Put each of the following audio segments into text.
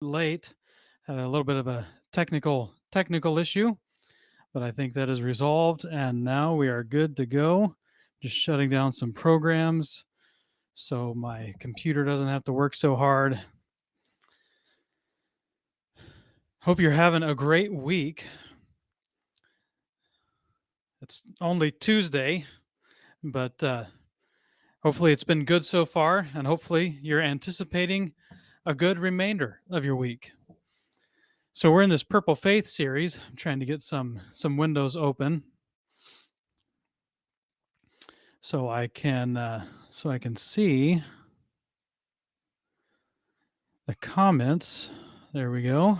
late. Had a little bit of a technical issue, but I think that is resolved, and now we are good to go. Just shutting down some programs so my computer doesn't have to work so hard. Hope you're having a great week. It's only Tuesday, but hopefully it's been good so far, and hopefully you're anticipating a good remainder of your week. So we're in this Purple Faith series. I'm trying to get some windows open so I can see the comments. There we go.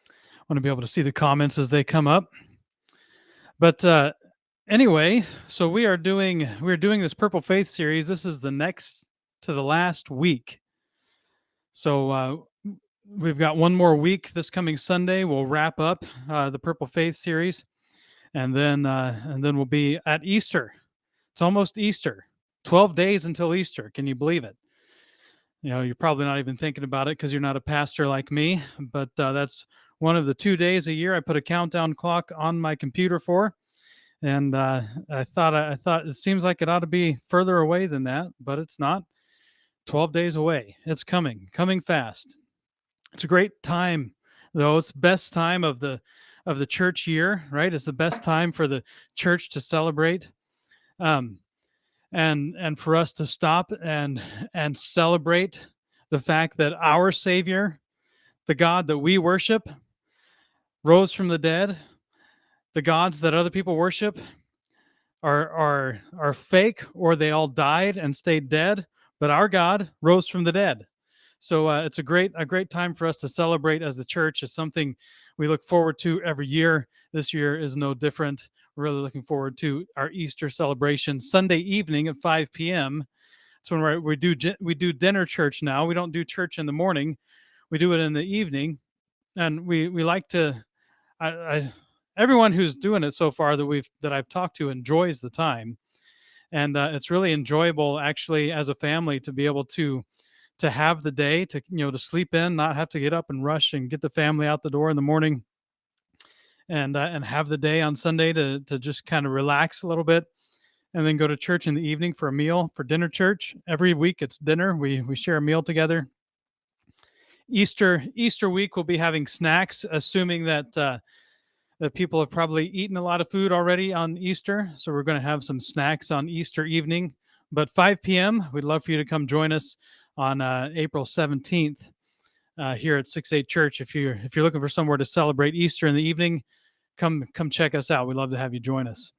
I want to be able to see the comments as they come up. But anyway, so we're doing this Purple Faith series. This is the next to the last week. So we've got one more week this coming Sunday. We'll wrap up the Purple Faith series, and then we'll be at Easter. It's almost Easter. 12 days until Easter. Can you believe it? You know, you're probably not even thinking about it because you're not a pastor like me, but that's one of the 2 days a year I put a countdown clock on my computer for. And I thought it seems like it ought to be further away than that, but it's not. 12 days away. It's coming fast. It's a great time, though. It's the best time of the church year, right? It's the best time for the church to celebrate, and for us to stop and celebrate the fact that our Savior, the God that we worship, rose from the dead. The gods that other people worship are fake, or they all died and stayed dead, but our God rose from the dead. So it's a great time for us to celebrate as the church. It's something we look forward to every year. This year is no different. We're really looking forward to our Easter celebration Sunday evening at 5 p.m. That's when we do dinner church now. We don't do church in the morning. We do it in the evening, and we like to. Everyone who's doing it so far that I've talked to enjoys the time, and it's really enjoyable actually as a family to be able to have the day to to sleep in, not have to get up and rush and get the family out the door in the morning, and have the day on Sunday to just kind of relax a little bit, and then go to church in the evening for a meal for dinner church. Every week it's dinner. We share a meal together. Easter week we'll be having snacks, assuming that that people have probably eaten a lot of food already on Easter. So we're going to have some snacks on Easter evening. But 5 p.m., we'd love for you to come join us on April 17th here at SixEight Church. If you're looking for somewhere to celebrate Easter in the evening, come check us out. We'd love to have you join us.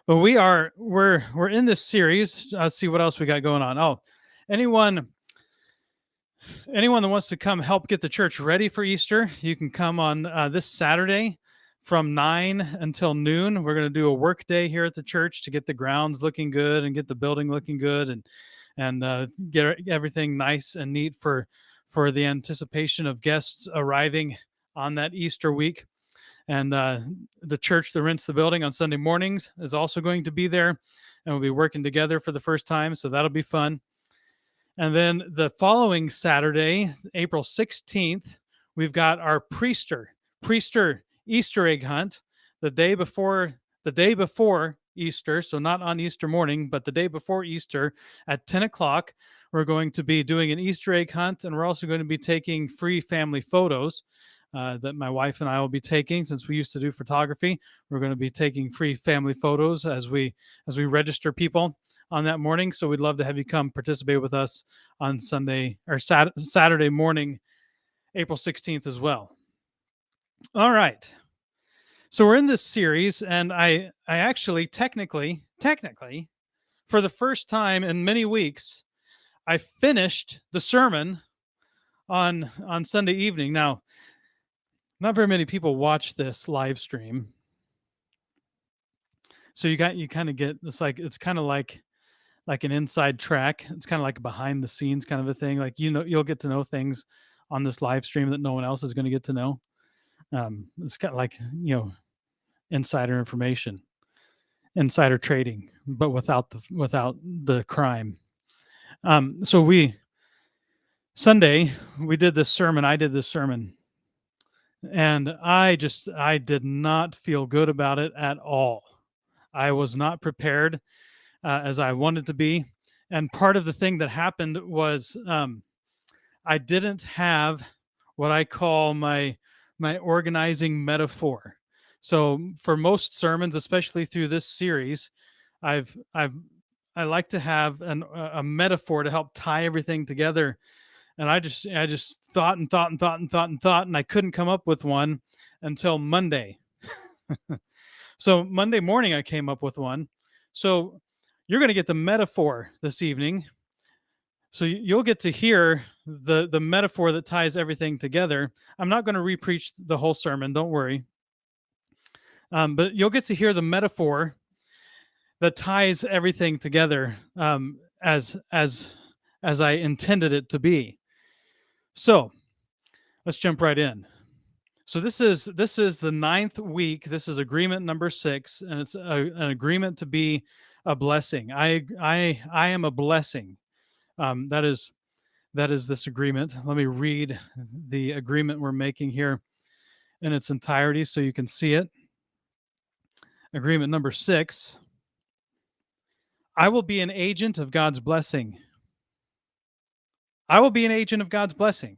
But we're in this series. Let's see what else we got going on. Oh, anyone that wants to come help get the church ready for Easter, you can come on this Saturday from 9 until noon. We're going to do a work day here at the church to get the grounds looking good and get the building looking good, and get everything nice and neat for the anticipation of guests arriving on that Easter week. And the church that rents the building on Sunday mornings is also going to be there, and we'll be working together for the first time, so that'll be fun. And then the following Saturday, April 16th, we've got our Priester Easter egg hunt the day before Easter. So not on Easter morning, but the day before Easter at 10 o'clock, we're going to be doing an Easter egg hunt. And we're also going to be taking free family photos that my wife and I will be taking. Since we used to do photography, we're going to be taking free family photos as we register people on that morning. So we'd love to have you come participate with us on Sunday or Saturday morning, April 16th as well. All right. So we're in this series, and I actually technically for the first time in many weeks, I finished the sermon on Sunday evening. Now, not very many people watch this live stream. So you kind of get it's kind of like an inside track. It's kind of like a behind the scenes kind of a thing. Like, you'll get to know things on this live stream that no one else is going to get to know. It's kind of like, insider information, insider trading, but without the crime. So Sunday, we did this sermon. I did this sermon, and I did not feel good about it at all. I was not prepared as I wanted to be. And part of the thing that happened was I didn't have what I call my organizing metaphor. So for most sermons, especially through this series, I've I like to have a metaphor to help tie everything together. And I just thought and thought and thought and thought and thought, and I couldn't come up with one until Monday. So Monday morning, I came up with one. So you're going to get the metaphor this evening. So you'll get to hear the metaphor that ties everything together. I'm not going to repreach the whole sermon. Don't worry. But you'll get to hear the metaphor that ties everything together as I intended it to be. So let's jump right in. So this is the ninth week. This is agreement number 6, and it's an agreement to be a blessing. I am a blessing. That is this agreement. Let me read the agreement we're making here in its entirety so you can see it. Agreement number 6. I will be an agent of God's blessing. I will be an agent of God's blessing.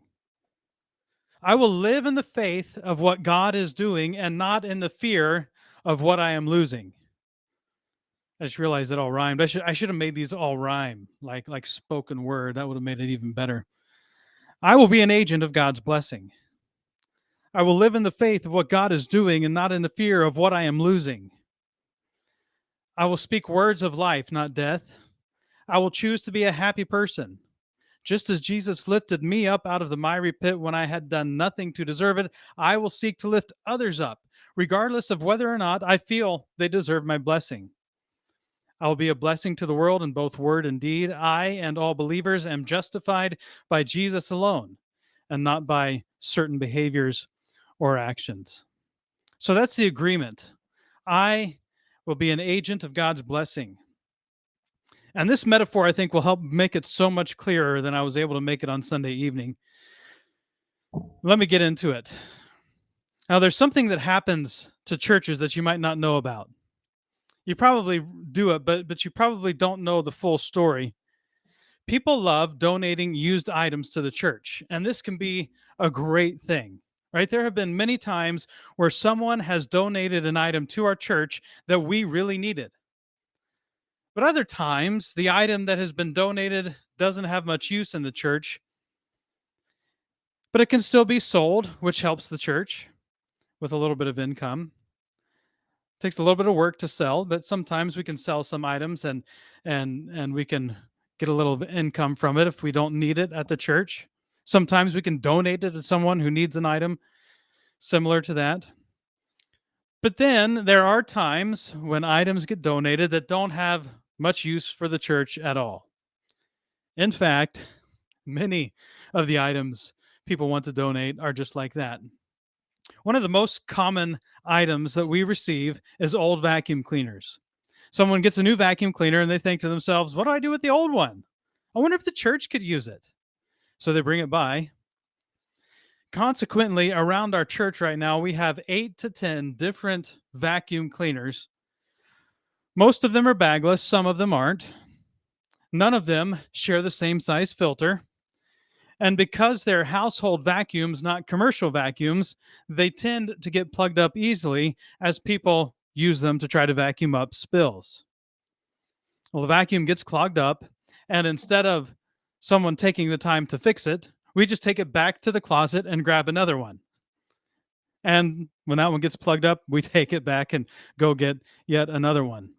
I will live in the faith of what God is doing and not in the fear of what I am losing. I just realized that all rhymed. I should have made these all rhyme, like spoken word. That would have made it even better. I will be an agent of God's blessing. I will live in the faith of what God is doing and not in the fear of what I am losing. I will speak words of life, not death. I will choose to be a happy person. Just as Jesus lifted me up out of the miry pit when I had done nothing to deserve it, I will seek to lift others up, regardless of whether or not I feel they deserve my blessing. I will be a blessing to the world in both word and deed. I and all believers am justified by Jesus alone and not by certain behaviors or actions. So that's the agreement. I will be an agent of God's blessing. And this metaphor, I think, will help make it so much clearer than I was able to make it on Sunday evening. Let me get into it. Now, there's something that happens to churches that you might not know about. You probably do it, but you probably don't know the full story. People love donating used items to the church, and this can be a great thing, right? There have been many times where someone has donated an item to our church that we really needed. But other times, the item that has been donated doesn't have much use in the church, but it can still be sold, which helps the church with a little bit of income. It takes a little bit of work to sell, but sometimes we can sell some items and we can get a little income from it if we don't need it at the church. Sometimes we can donate it to someone who needs an item similar to that. But then there are times when items get donated that don't have much use for the church at all. In fact, many of the items people want to donate are just like that. One of the most common items that we receive is old vacuum cleaners. Someone gets a new vacuum cleaner and they think to themselves, what do I do with the old one? I wonder if the church could use it. So they bring it by. Consequently, around our church right now, we have 8 to 10 different vacuum cleaners. Most of them are bagless, some of them aren't. None of them share the same size filter. And because they're household vacuums, not commercial vacuums, they tend to get plugged up easily as people use them to try to vacuum up spills. Well, the vacuum gets clogged up, and instead of someone taking the time to fix it, we just take it back to the closet and grab another one. And when that one gets plugged up, we take it back and go get yet another one.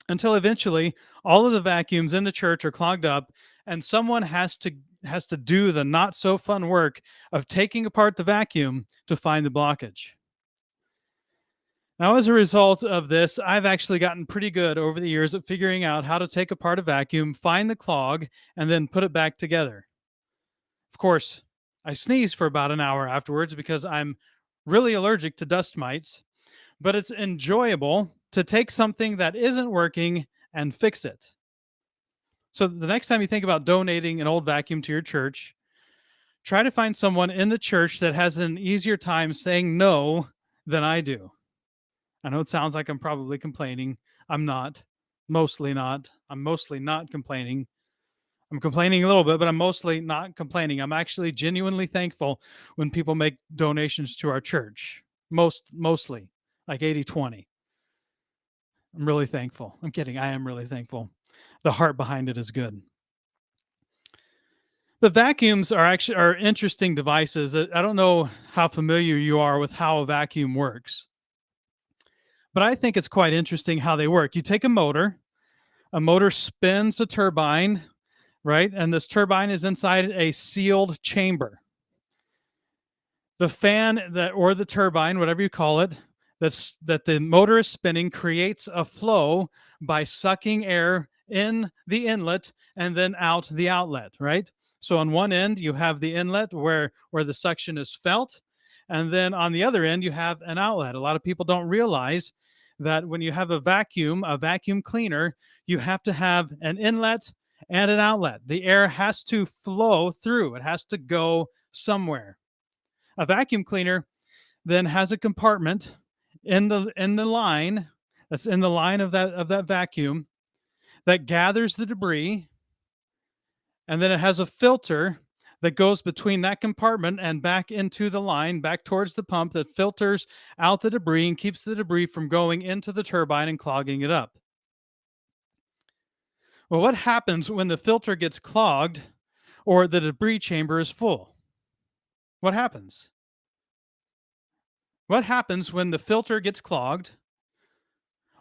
Until eventually, all of the vacuums in the church are clogged up, and someone has to do the not so fun work of taking apart the vacuum to find the blockage. Now, as a result of this, I've actually gotten pretty good over the years at figuring out how to take apart a vacuum, find the clog, and then put it back together. Of course, I sneeze for about an hour afterwards because I'm really allergic to dust mites, but it's enjoyable to take something that isn't working and fix it. So the next time you think about donating an old vacuum to your church, Try to find someone in the church that has an easier time saying no than I do. I know it sounds like I'm probably complaining. I'm not. Mostly not. I'm mostly not complaining. I'm complaining a little bit, but I'm mostly not complaining. I'm actually genuinely thankful when people make donations to our church. Mostly, like 80-20. I'm really thankful. I'm kidding. I am really thankful. The heart behind it is good. The vacuums are interesting devices. I don't know how familiar you are with how a vacuum works, but I think it's quite interesting how they work. You take a motor spins a turbine, right? And this turbine is inside a sealed chamber. The fan that or the turbine, whatever you call it, that the motor is spinning creates a flow by sucking air in the inlet and then out the outlet, right? So on one end you have the inlet where the suction is felt, and then on the other end you have an outlet. A lot of people don't realize that when you have a vacuum cleaner, you have to have an inlet and an outlet. The air has to flow through. It has to go somewhere. A vacuum cleaner then has a compartment in the line that's in the line of that vacuum that gathers the debris, and then it has a filter that goes between that compartment and back into the line, back towards the pump, that filters out the debris and keeps the debris from going into the turbine and clogging it up. Well, what happens when the filter gets clogged or the debris chamber is full? What happens? What happens when the filter gets clogged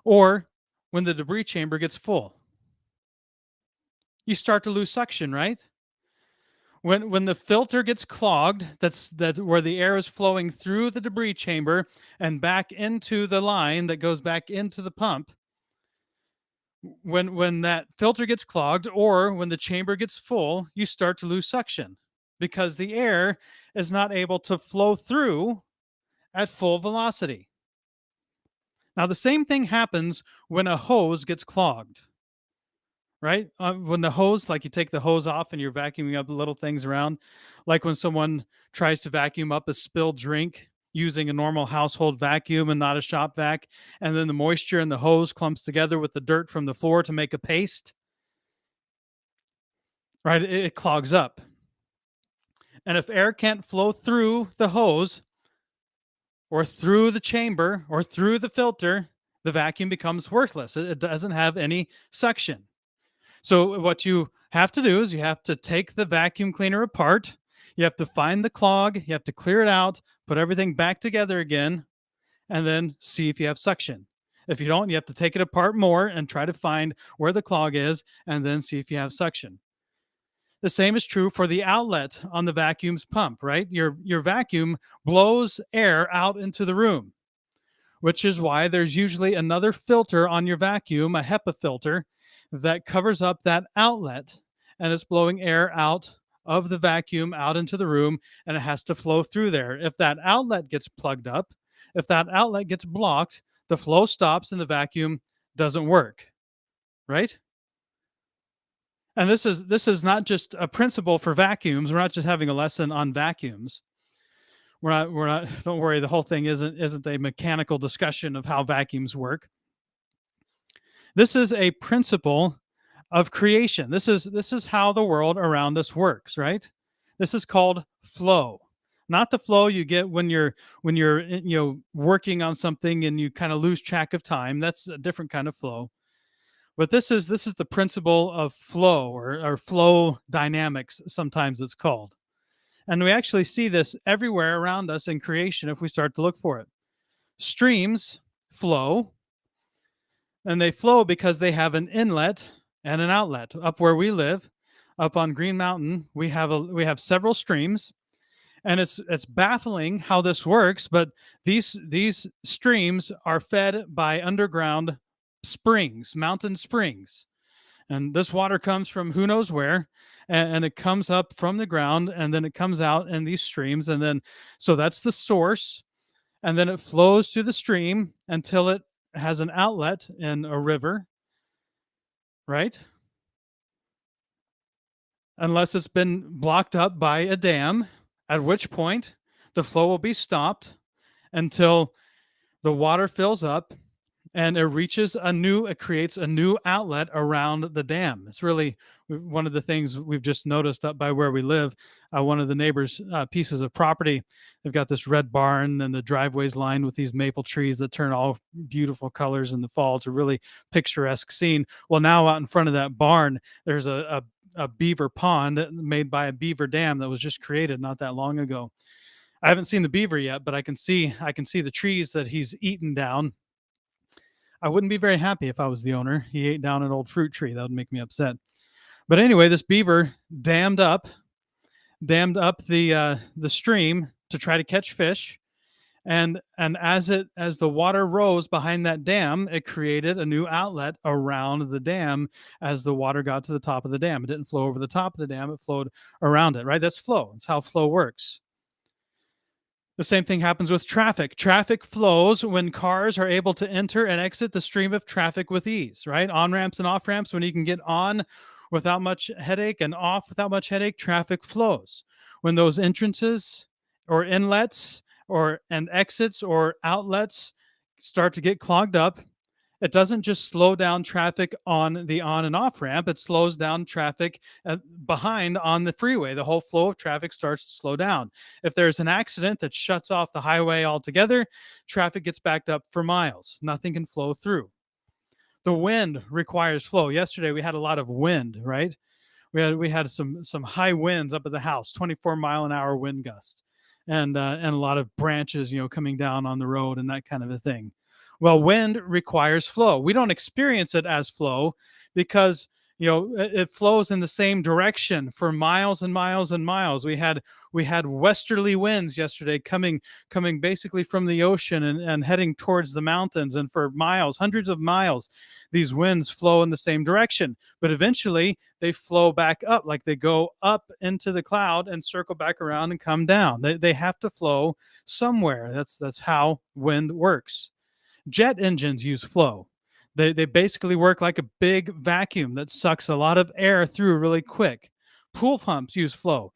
or when the debris chamber gets full? You start to lose suction, right? When the filter gets clogged, that's where the air is flowing through the debris chamber and back into the line that goes back into the pump. When that filter gets clogged or when the chamber gets full, you start to lose suction because the air is not able to flow through at full velocity. Now, the same thing happens when a hose gets clogged, right? When the hose, like you take the hose off and you're vacuuming up little things around, like when someone tries to vacuum up a spilled drink using a normal household vacuum and not a shop vac, and then the moisture in the hose clumps together with the dirt from the floor to make a paste, right? It clogs up. And if air can't flow through the hose or through the chamber or through the filter, the vacuum becomes worthless. It doesn't have any suction. So what you have to do is you have to take the vacuum cleaner apart. You have to find the clog. You have to clear it out, put everything back together again, and then see if you have suction. If you don't, you have to take it apart more and try to find where the clog is and then see if you have suction. The same is true for the outlet on the vacuum's pump, right? Your vacuum blows air out into the room, which is why there's usually another filter on your vacuum, a HEPA filter, that covers up that outlet and it's blowing air out of the vacuum out into the room, and it has to flow through there. If that outlet gets plugged up, if that outlet gets blocked, the flow stops and the vacuum doesn't work, right? And this is not just a principle for vacuums. We're not just having a lesson on vacuums. We're not don't worry, the whole thing isn't a mechanical discussion of how vacuums work. This is a principle of creation. This is how the world around us works, right? This is called flow. Not the flow you get when you're working on something and you kind of lose track of time. That's a different kind of flow. But this is the principle of flow, or flow dynamics, sometimes it's called. And we actually see this everywhere around us in creation if we start to look for it. Streams flow, and they flow because they have an inlet and an outlet. Up where we live, up on Green Mountain, we have several streams, and it's baffling how this works, but these streams are fed by underground springs, mountain springs. And this water comes from who knows where, and it comes up from the ground, and then it comes out in these streams, and then so that's the source, and then it flows through the stream until it has an outlet in a river, right? unless it's been blocked up by a dam, at which point the flow will be stopped until the water fills up and it creates a new outlet around the dam. It's really one of the things we've just noticed up by where we live. One of the neighbors' pieces of property, they've got this red barn, and the driveway's lined with these maple trees that turn all beautiful colors in the fall. It's a really picturesque scene. Well, now out in front of that barn, there's a beaver pond made by a beaver dam that was just created not that long ago. I haven't seen the beaver yet, but I can see the trees that he's eaten down. I wouldn't be very happy if I was the owner. He ate down an old fruit tree. That would make me upset. But anyway, this beaver dammed up the stream to try to catch fish. And as the water rose behind that dam, it created a new outlet around the dam as the water got to the top of the dam. It didn't flow over the top of the dam, it flowed around it, right? That's flow. That's how flow works. The same thing happens with traffic. Traffic flows when cars are able to enter and exit the stream of traffic with ease, right? On ramps and off ramps, when you can get on without much headache and off without much headache, traffic flows. When those entrances or inlets and exits or outlets start to get clogged up, it doesn't just slow down traffic on the on and off ramp, it slows down traffic behind on the freeway. The whole flow of traffic starts to slow down. If there's an accident that shuts off the highway altogether, traffic gets backed up for miles. Nothing can flow through. The wind requires flow. Yesterday we had a lot of wind, right? We had some high winds up at the house, 24-mile-an-hour wind gust, and a lot of branches, coming down on the road and that kind of a thing. Well, wind requires flow. We don't experience it as flow because it flows in the same direction for miles and miles and miles. We had westerly winds yesterday coming basically from the ocean and heading towards the mountains, and for miles, hundreds of miles, these winds flow in the same direction. But eventually they flow back up, like they go up into the cloud and circle back around and come down. They have to flow somewhere. That's how wind works. Jet engines use flow. They basically work like a big vacuum that sucks a lot of air through really quick. Pool pumps use flow.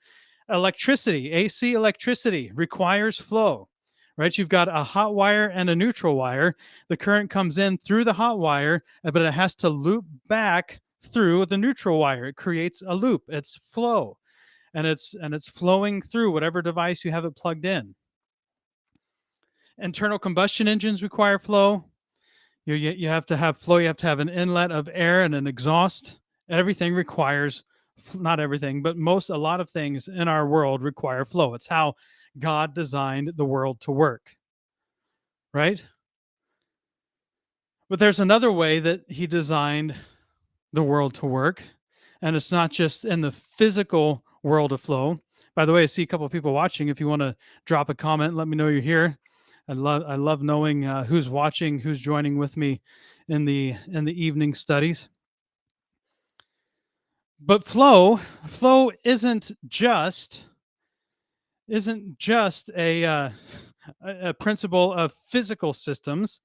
Electricity, AC electricity, requires flow, right? You've got a hot wire and a neutral wire. The current comes in through the hot wire, but it has to loop back through the neutral wire. It creates a loop. It's flow, and it's flowing through whatever device you have it plugged in. Internal combustion engines require flow. You have to have flow. You have to have an inlet of air and an exhaust. Everything requires, not everything, but a lot of things in our world require flow. It's how God designed the world to work, right? But there's another way that he designed the world to work, and it's not just in the physical world of flow. By the way, I see a couple of people watching. If you want to drop a comment, let me know you're here. I love knowing who's watching, who's joining with me in the evening studies. But flow isn't just a principle of physical systems.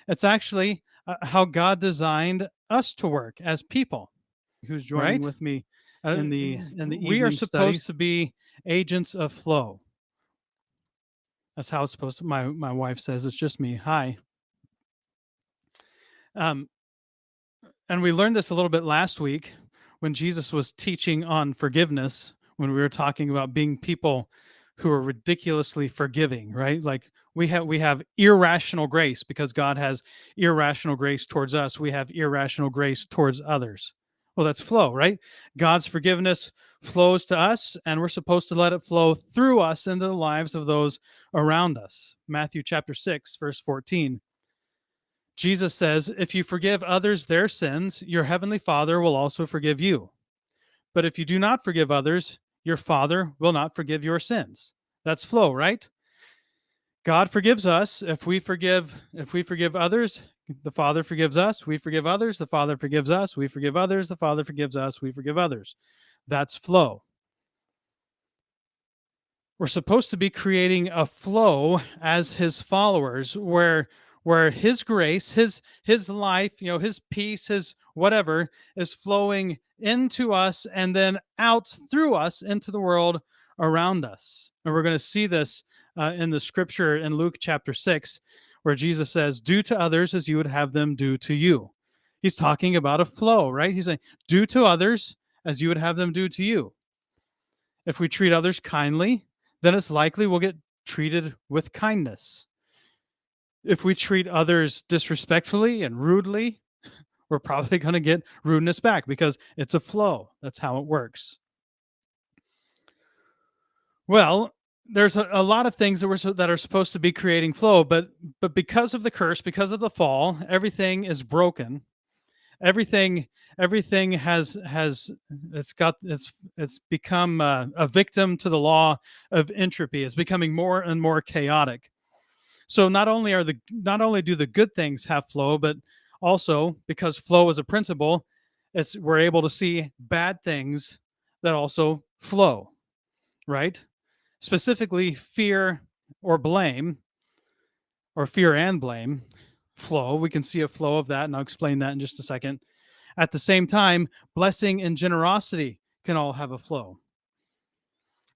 It's actually how God designed us to work as people. Who's joining with me in the evening we are supposed studies. To be agents of flow. That's how it's supposed to. My wife says it's just me. Hi. And we learned this a little bit last week when Jesus was teaching on forgiveness, when we were talking about being people who are ridiculously forgiving, right? Like we have irrational grace because God has irrational grace towards us. We have irrational grace towards others. Well, that's flow, right? God's forgiveness flows to us, and we're supposed to let it flow through us into the lives of those around us. Matthew chapter 6, verse 14. Jesus says, if you forgive others their sins, your heavenly Father will also forgive you. But if you do not forgive others, your Father will not forgive your sins. That's flow, right? God forgives us. If we forgive others, the Father forgives us. We forgive others, the Father forgives us. We forgive others, the Father forgives us. We forgive others. That's flow. We're supposed to be creating a flow as his followers where his grace, his life, his peace, his whatever is flowing into us and then out through us into the world around us. And we're going to see this in the scripture in Luke chapter 6, where Jesus says, "Do to others as you would have them do to you." He's talking about a flow, right? He's saying, "Do to others as you would have them do to you." If we treat others kindly, then it's likely we'll get treated with kindness. If we treat others disrespectfully and rudely, we're probably going to get rudeness back because it's a flow. That's how it works. Well, there's a lot of things that are supposed to be creating flow, but because of the curse, because of the fall, everything is broken. Everything has it's become a victim to the law of entropy. It's becoming more and more chaotic. So not only do the good things have flow, but also because flow is a principle, we're able to see bad things that also flow, right? Specifically, fear or blame, or fear and blame, flow. We can see a flow of that, and I'll explain that in just a second. At the same time, blessing and generosity can all have a flow.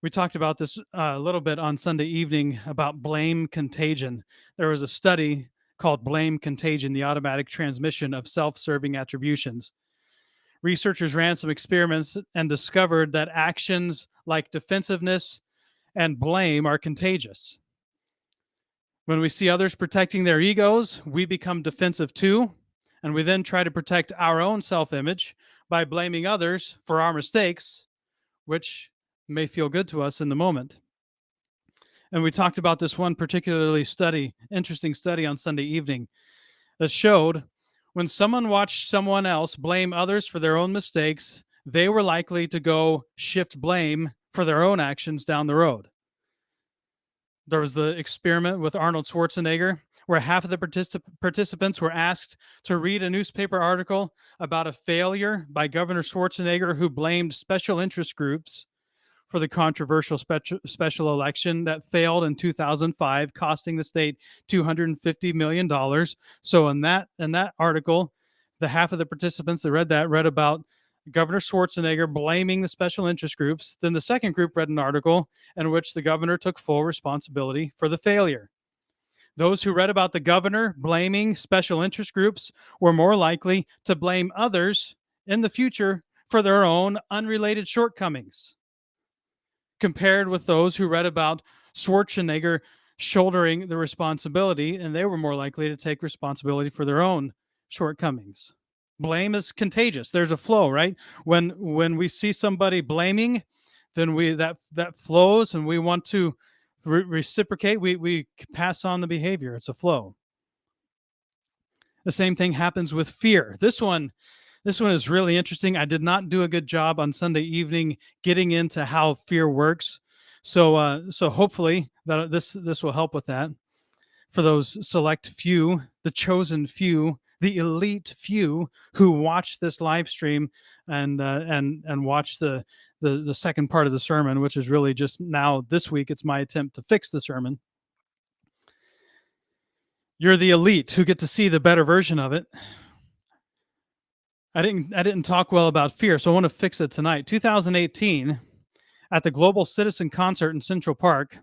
We talked about this a little bit on Sunday evening about blame contagion. There was a study called Blame Contagion, the automatic transmission of self-serving attributions. Researchers ran some experiments and discovered that actions like defensiveness and blame are contagious. When we see others protecting their egos, we become defensive too, and we then try to protect our own self-image by blaming others for our mistakes, which may feel good to us in the moment. And we talked about this one particularly interesting study on Sunday evening that showed when someone watched someone else blame others for their own mistakes, they were likely to go shift blame for their own actions down the road. There was the experiment with Arnold Schwarzenegger, where half of the participants were asked to read a newspaper article about a failure by Governor Schwarzenegger, who blamed special interest groups for the controversial special election that failed in 2005, costing the state $250 million. So in that article, the half of the participants that read about Governor Schwarzenegger blaming the special interest groups. Then the second group read an article in which the governor took full responsibility for the failure. Those who read about the governor blaming special interest groups were more likely to blame others in the future for their own unrelated shortcomings, compared with those who read about Schwarzenegger shouldering the responsibility, and they were more likely to take responsibility for their own shortcomings. Blame is contagious. There's a flow, right? When we see somebody blaming, then that flows, and we want to reciprocate. We pass on the behavior. It's a flow. The same thing happens with fear. This one is really interesting. I did not do a good job on Sunday evening getting into how fear works. So hopefully that this will help with that. For those select few, the chosen few, the elite few who watch this live stream and watch the second part of the sermon, which is really just now this week. It's my attempt to fix the sermon. You're the elite who get to see the better version of it. I didn't talk well about fear, so I want to fix it tonight. 2018, at the Global Citizen Concert in Central Park,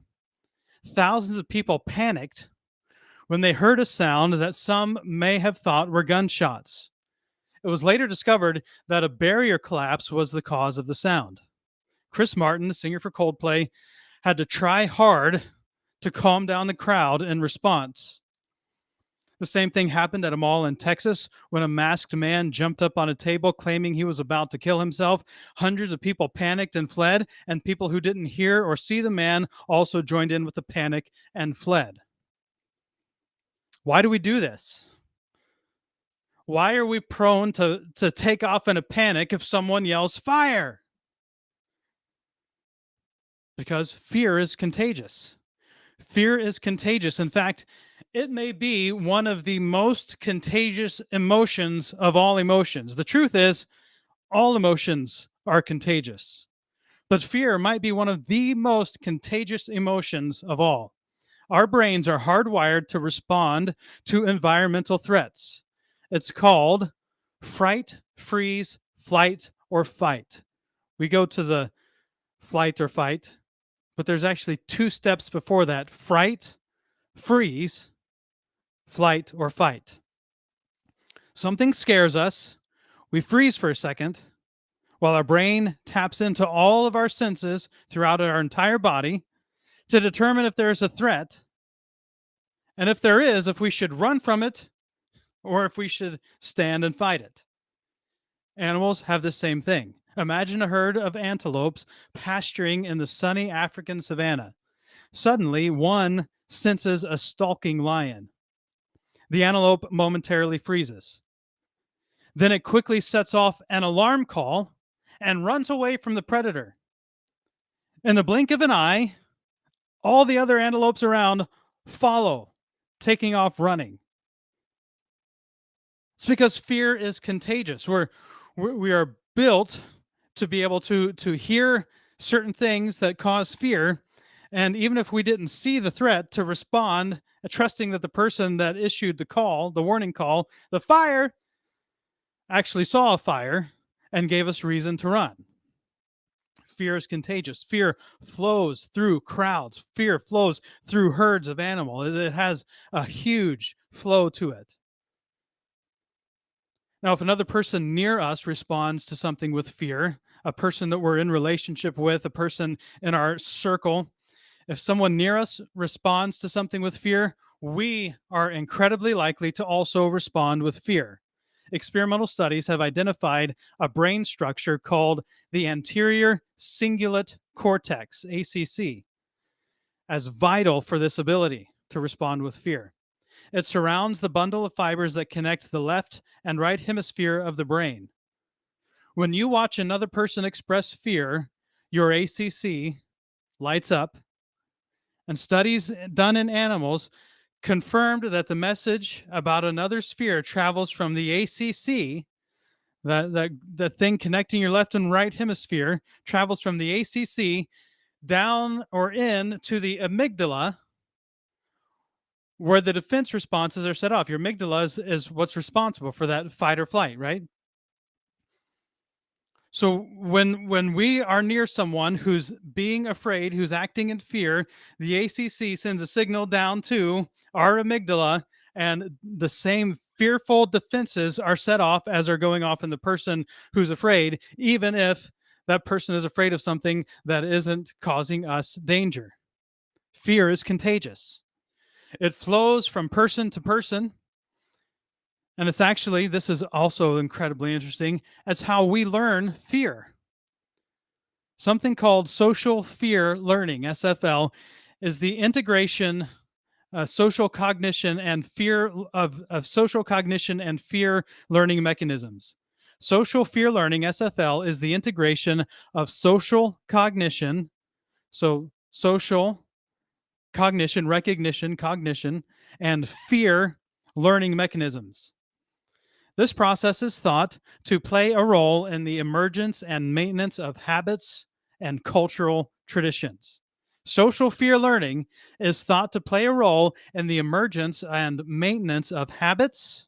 thousands of people panicked when they heard a sound that some may have thought were gunshots. It was later discovered that a barrier collapse was the cause of the sound. Chris Martin, the singer for Coldplay, had to try hard to calm down the crowd in response. The same thing happened at a mall in Texas when a masked man jumped up on a table claiming he was about to kill himself. Hundreds of people panicked and fled, and people who didn't hear or see the man also joined in with the panic and fled. Why do we do this? Why are we prone to take off in a panic if someone yells fire? Because fear is contagious. Fear is contagious. In fact, it may be one of the most contagious emotions of all emotions. The truth is, all emotions are contagious. But fear might be one of the most contagious emotions of all. Our brains are hardwired to respond to environmental threats. It's called fright, freeze, flight, or fight. We go to the flight or fight, but there's actually 2 steps before that: fright, freeze, flight, or fight. Something scares us. We freeze for a second while our brain taps into all of our senses throughout our entire body to determine if there is a threat. And if there is, if we should run from it or if we should stand and fight it. Animals have the same thing. Imagine a herd of antelopes pasturing in the sunny African savanna. Suddenly, one senses a stalking lion. The antelope momentarily freezes. Then it quickly sets off an alarm call and runs away from the predator. In the blink of an eye, all the other antelopes around follow, taking off running. It's because fear is contagious. We are built to be able to hear certain things that cause fear, and even if we didn't see the threat, to respond, trusting that the person that issued the call, the warning call, the fire, actually saw a fire and gave us reason to run. Fear is contagious. Fear flows through crowds. Fear flows through herds of animals. It has a huge flow to it. Now, if another person near us responds to something with fear, a person that we're in relationship with, a person in our circle, if someone near us responds to something with fear, we are incredibly likely to also respond with fear. Experimental studies have identified a brain structure called the anterior cingulate cortex, ACC, as vital for this ability to respond with fear. It surrounds the bundle of fibers that connect the left and right hemisphere of the brain. When you watch another person express fear, your ACC lights up, and studies done in animals confirmed that the message about another's fear travels from the ACC, the thing connecting your left and right hemisphere, travels from the ACC down or in to the amygdala, where the defense responses are set off. Your amygdala is what's responsible for that fight or flight, right? So when we are near someone who's being afraid, who's acting in fear, the ACC sends a signal down to our amygdala, and the same fearful defenses are set off as are going off in the person who's afraid, even if that person is afraid of something that isn't causing us danger. Fear is contagious. It flows from person to person. And it's actually, this is also incredibly interesting, it's how we learn fear. Something called social fear learning, SFL, is the integration social cognition and fear of social cognition and fear learning mechanisms. Social fear learning, SFL, is the integration of social cognition, so social cognition, recognition, cognition, and fear learning mechanisms. This process is thought to play a role in the emergence and maintenance of habits and cultural traditions. Social fear learning is thought to play a role in the emergence and maintenance of habits,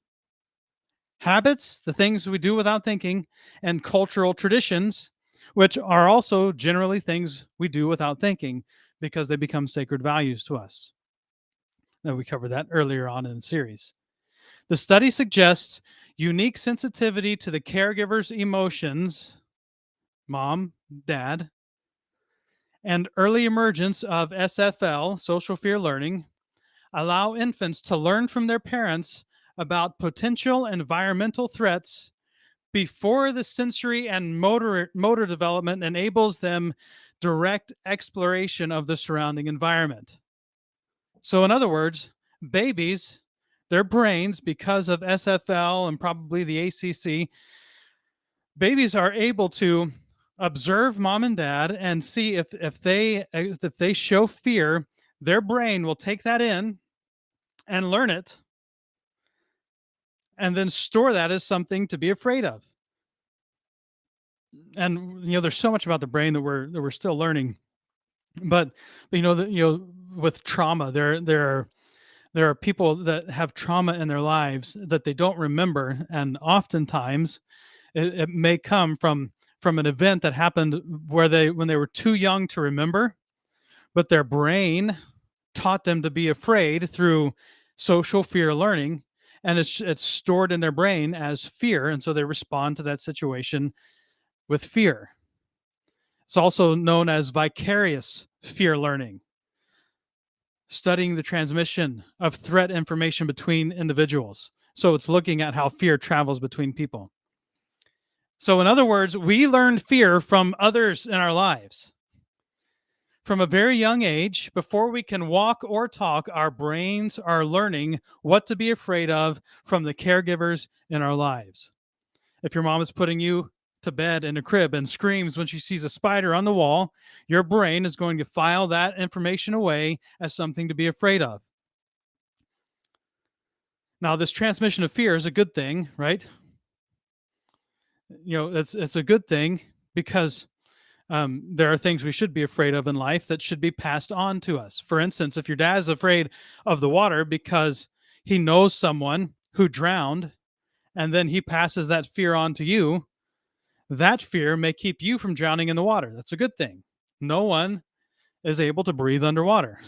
the things we do without thinking, and cultural traditions, which are also generally things we do without thinking because they become sacred values to us. And we covered that earlier on in the series. The study suggests unique sensitivity to the caregiver's emotions, mom, dad, and early emergence of SFL, social fear learning, allow infants to learn from their parents about potential environmental threats before the sensory and motor development enables them direct exploration of the surrounding environment. So, in other words, babies, their brains, because of SFL and probably the ACC, babies are able to observe mom and dad and see if they show fear, their brain will take that in and learn it and then store that as something to be afraid of. And there's so much about the brain that we're still learning. But with trauma, there are people that have trauma in their lives that they don't remember, and oftentimes It may come from an event that happened when they were too young to remember, but their brain taught them to be afraid through social fear learning, and it's stored in their brain as fear, and so they respond to that situation with fear. It's also known as vicarious fear learning, studying the transmission of threat information between individuals. So it's looking at how fear travels between people. So in other words, we learned fear from others in our lives. From a very young age, before we can walk or talk, our brains are learning what to be afraid of from the caregivers in our lives. If your mom is putting you to bed in a crib and screams when she sees a spider on the wall, your brain is going to file that information away as something to be afraid of. Now, this transmission of fear is a good thing, right? It's a good thing because there are things we should be afraid of in life that should be passed on to us. For instance, if your dad is afraid of the water because he knows someone who drowned and then he passes that fear on to you, that fear may keep you from drowning in the water. That's a good thing. No one is able to breathe underwater.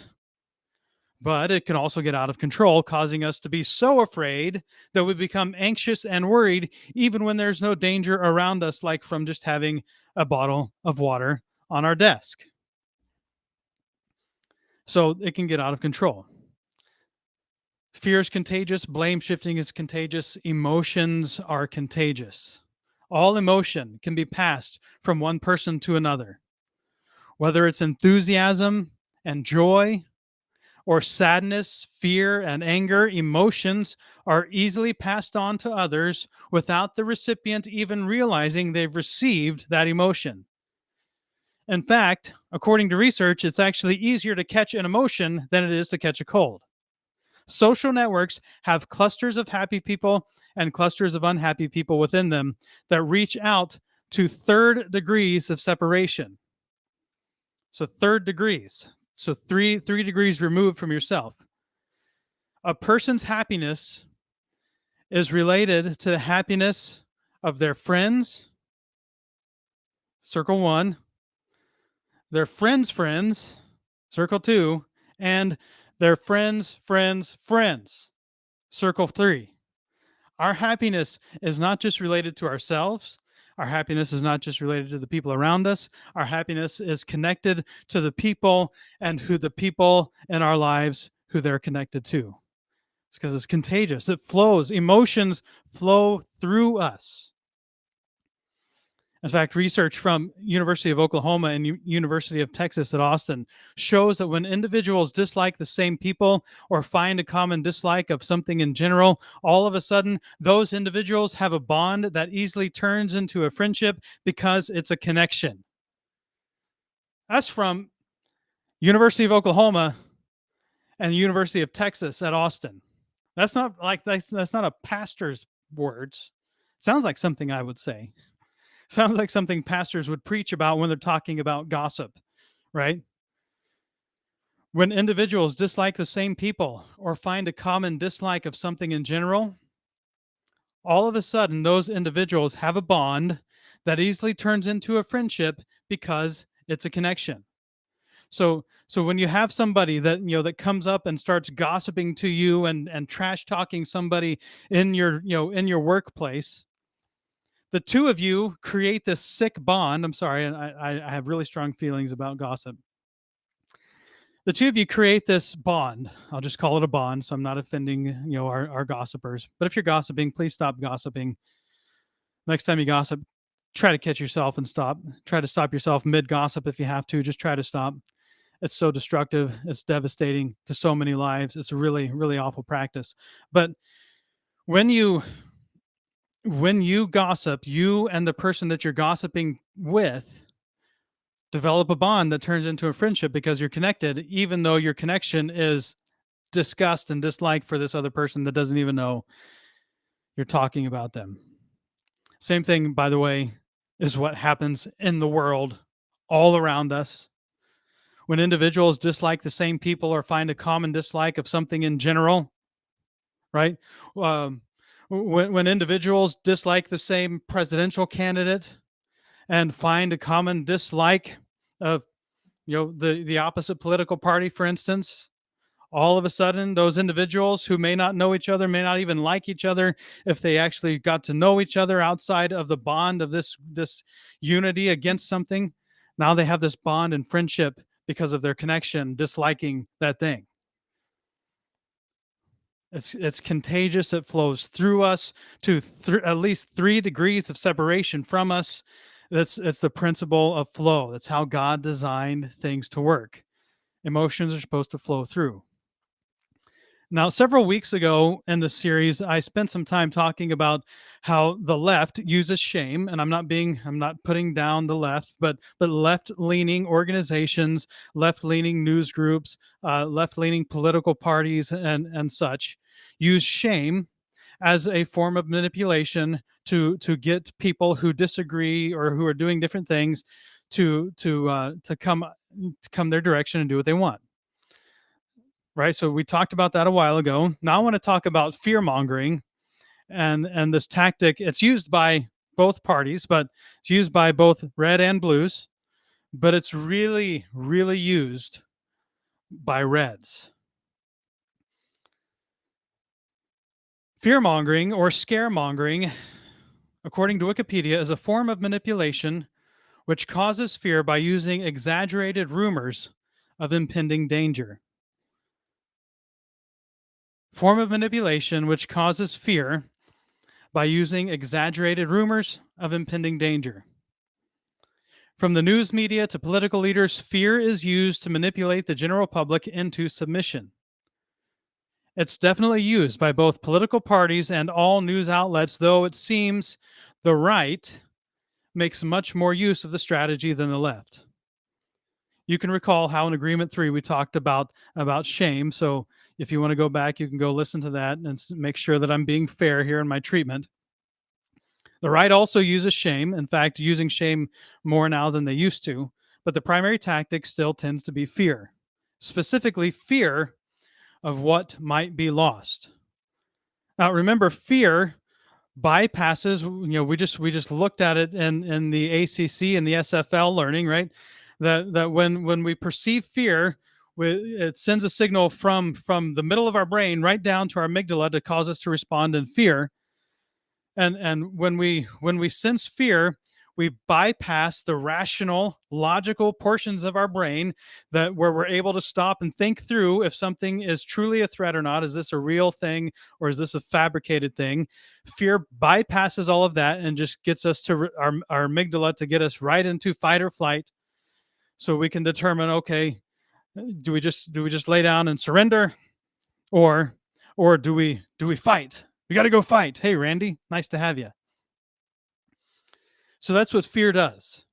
But it can also get out of control, causing us to be so afraid that we become anxious and worried, even when there's no danger around us, like from just having a bottle of water on our desk. So it can get out of control. Fear is contagious. Blame shifting is contagious. Emotions are contagious. All emotion can be passed from one person to another. Whether it's enthusiasm and joy, or sadness, fear, and anger, emotions are easily passed on to others without the recipient even realizing they've received that emotion. In fact, according to research, it's actually easier to catch an emotion than it is to catch a cold. Social networks have clusters of happy people and clusters of unhappy people within them that reach out to third degrees of separation. So third degrees. So three degrees removed from yourself. A person's happiness is related to the happiness of their friends, circle 1, their friends, circle 2, and their friends, circle 3. Our happiness is not just related to ourselves. Our happiness is not just related to the people around us. Our happiness is connected to the people and who the people in our lives who they're connected to. It's because it's contagious. It flows. Emotions flow through us. In fact, research from University of Oklahoma and University of Texas at Austin shows that when individuals dislike the same people or find a common dislike of something in general, all of a sudden, those individuals have a bond that easily turns into a friendship because it's a connection. That's from University of Oklahoma and the University of Texas at Austin. That's not a pastor's words. Sounds like something I would say. Sounds like something pastors would preach about when they're talking about gossip, right? When individuals dislike the same people or find a common dislike of something in general, all of a sudden those individuals have a bond that easily turns into a friendship because it's a connection. So when you have somebody that that comes up and starts gossiping to you and trash talking somebody in your workplace, the two of you create this sick bond. I'm sorry, and I have really strong feelings about gossip. The two of you create this bond. I'll just call it a bond, so I'm not offending our gossipers. But if you're gossiping, please stop gossiping. Next time you gossip, try to catch yourself and stop. Try to stop yourself mid gossip if you have to. Just try to stop. It's so destructive. It's devastating to so many lives. It's a really, really awful practice. But when you gossip, you and the person that you're gossiping with develop a bond that turns into a friendship because you're connected, even though your connection is disgust and dislike for this other person that doesn't even know you're talking about them. Same thing, by the way, is what happens in the world all around us. When individuals dislike the same people or find a common dislike of something in general, right? When individuals dislike the same presidential candidate and find a common dislike of the opposite political party, for instance, all of a sudden those individuals who may not know each other, may not even like each other, if they actually got to know each other outside of the bond of this unity against something, now they have this bond and friendship because of their connection disliking that thing. It's contagious. It flows through us to at least 3 degrees of separation from us. It's the principle of flow. That's how God designed things to work. Emotions are supposed to flow through. Now, several weeks ago in the series, I spent some time talking about how the left uses shame, and I'm not putting down the left, but left-leaning organizations, left-leaning news groups, left-leaning political parties, and such use shame as a form of manipulation to get people who disagree or who are doing different things to come their direction and do what they want. Right. So we talked about that a while ago. Now I want to talk about fear mongering and this tactic. It's used by both parties, but it's used by both red and blues, but it's really, really used by reds. Fear mongering or scaremongering, according to Wikipedia, is a form of manipulation which causes fear by using exaggerated rumors of impending danger. Form of manipulation which causes fear by using exaggerated rumors of impending danger. From the news media to political leaders, fear is used to manipulate the general public into submission. It's definitely used by both political parties and all news outlets, though it seems the right makes much more use of the strategy than the left. You can recall how in Agreement 3 we talked about shame. So if you want to go back, you can go listen to that and make sure that I'm being fair here in my treatment. The right also uses shame, in fact, using shame more now than they used to, but the primary tactic still tends to be fear, specifically fear of what might be lost. Now, remember, fear bypasses, we just looked at it in the ACC and the SFL learning, right? That when we perceive fear, it sends a signal from the middle of our brain right down to our amygdala to cause us to respond in fear. And when we sense fear, we bypass the rational, logical portions of our brain that where we're able to stop and think through if something is truly a threat or not. Is this a real thing or is this a fabricated thing? Fear bypasses all of that and just gets us to our amygdala to get us right into fight or flight, so we can determine, okay, do we just lay down and surrender, or do we fight? We got to go fight. Hey, Randy, nice to have you. So that's what fear does.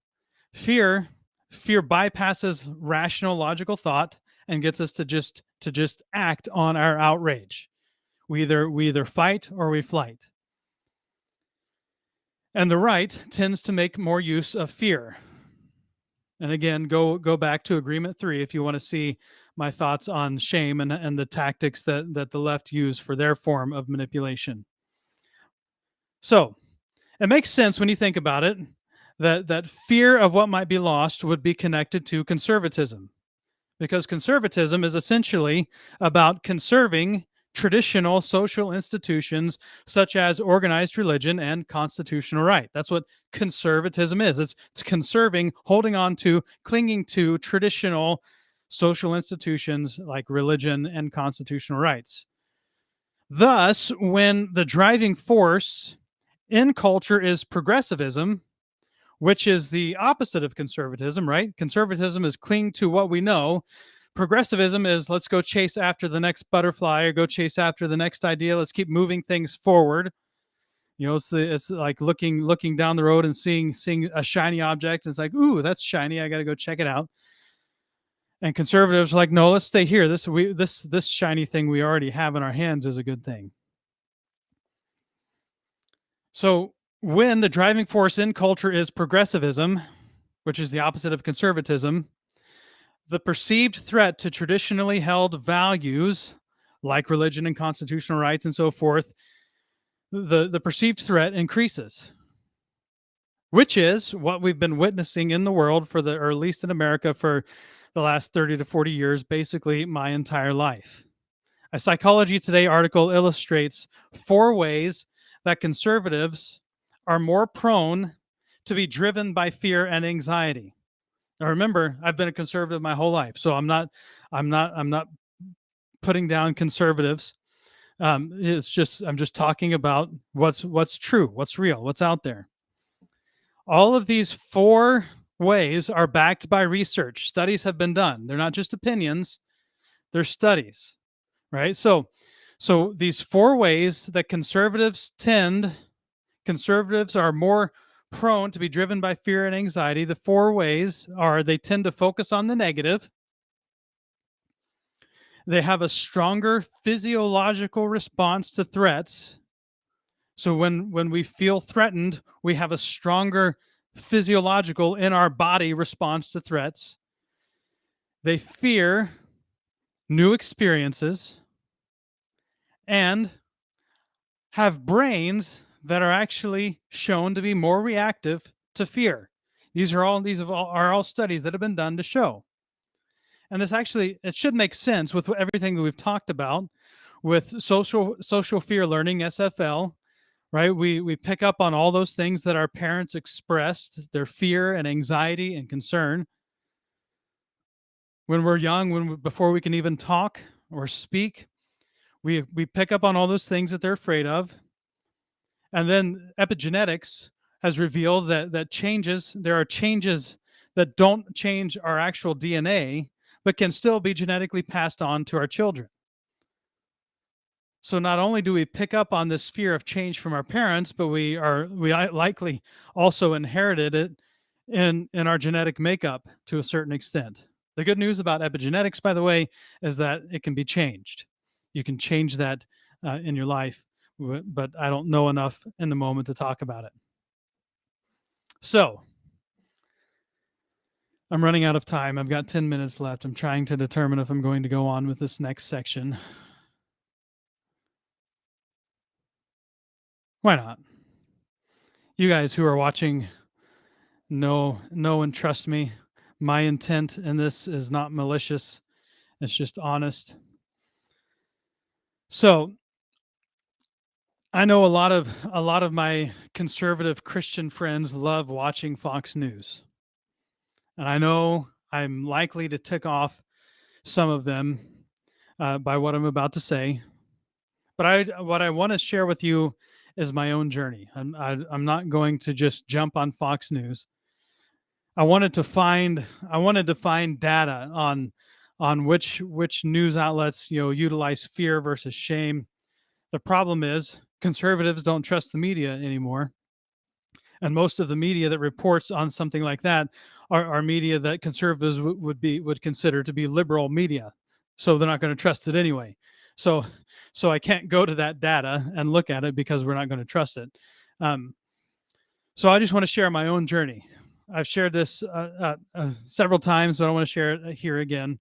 Fear bypasses rational, logical thought and gets us to just act on our outrage. We either fight or we flight. And the right tends to make more use of fear. And again, go back to Agreement 3 if you want to see my thoughts on shame and the tactics that the left use for their form of manipulation. So it makes sense when you think about it that fear of what might be lost would be connected to conservatism, because conservatism is essentially about conserving traditional social institutions such as organized religion and constitutional right. That's what conservatism is. It's conserving, holding on to, clinging to traditional social institutions like religion and constitutional rights. Thus, when the driving force in culture is progressivism, which is the opposite of conservatism, right? Conservatism is cling to what we know. Progressivism is let's go chase after the next butterfly or go chase after the next idea. Let's keep moving things forward. It's like looking down the road and seeing a shiny object. And it's like, ooh, that's shiny. I got to go check it out. And conservatives are like, no, let's stay here. This shiny thing we already have in our hands is a good thing. So when the driving force in culture is progressivism, which is the opposite of conservatism, the perceived threat to traditionally held values like religion and constitutional rights and so forth the perceived threat increases, which is what we've been witnessing in the world or at least in America for the last 30 to 40 years, basically my entire life. A Psychology Today article illustrates 4 ways that conservatives are more prone to be driven by fear and anxiety. Now remember, I've been a conservative my whole life, so I'm not putting down conservatives. I'm just talking about what's true, what's real, what's out there. All of these 4 ways are backed by research. Studies have been done. They're not just opinions, they're studies, right? So these 4 ways that conservatives are more prone to be driven by fear and anxiety. The 4 ways are: they tend to focus on the negative, they have a stronger physiological response to threats. So when we feel threatened, we have a stronger physiological in our body response to threats. They fear new experiences and have brains that are actually shown to be more reactive to fear. These are all studies that have been done to show. And it should make sense with everything that we've talked about with social fear learning, SFL, right? We pick up on all those things that our parents expressed, their fear and anxiety and concern when we're young, before we can even talk or speak. We pick up on all those things that they're afraid of. And then epigenetics has revealed that there are changes that don't change our actual DNA, but can still be genetically passed on to our children. So not only do we pick up on this fear of change from our parents, but we likely also inherited it in our genetic makeup to a certain extent. The good news about epigenetics, by the way, is that it can be changed. You can change that in your life, but I don't know enough in the moment to talk about it. So I'm running out of time. I've got 10 minutes left. I'm trying to determine if I'm going to go on with this next section. Why not? You guys who are watching know and trust me. My intent in this is not malicious. It's just honest. So I know a lot of my conservative Christian friends love watching Fox News. And I know I'm likely to tick off some of them by what I'm about to say. But what I want to share with you is my own journey. I'm not going to just jump on Fox News. I wanted to find data on which news outlets utilize fear versus shame. The problem is conservatives don't trust the media anymore, and most of the media that reports on something like that are media that conservatives would consider to be liberal media, so they're not going to trust it anyway. So I can't go to that data and look at it because we're not going to trust it. So I just want to share my own journey. I've shared this several times, but I want to share it here again.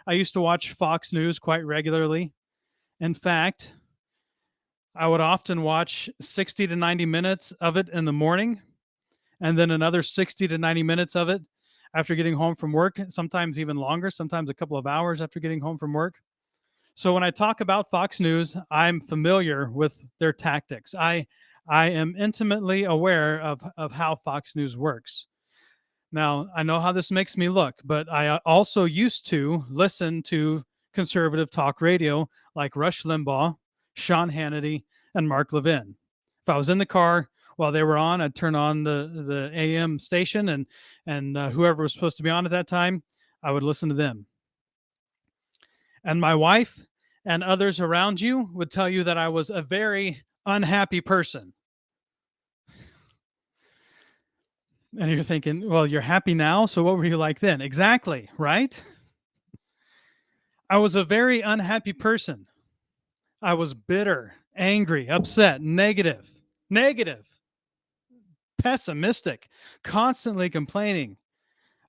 I used to watch Fox News quite regularly. In fact, I would often watch 60 to 90 minutes of it in the morning, and then another 60 to 90 minutes of it after getting home from work, sometimes even longer, sometimes a couple of hours after getting home from work. So when I talk about Fox News, I'm familiar with their tactics. I am intimately aware of how Fox News works. Now, I know how this makes me look, but I also used to listen to conservative talk radio like Rush Limbaugh, Sean Hannity, and Mark Levin. If I was in the car while they were on, I'd turn on the AM station, and whoever was supposed to be on at that time, I would listen to them. And my wife and others around you would tell you that I was a very unhappy person. And you're thinking, well, you're happy now, so what were you like then? Exactly, right? I was a very unhappy person. I was bitter, angry, upset, negative, pessimistic, constantly complaining.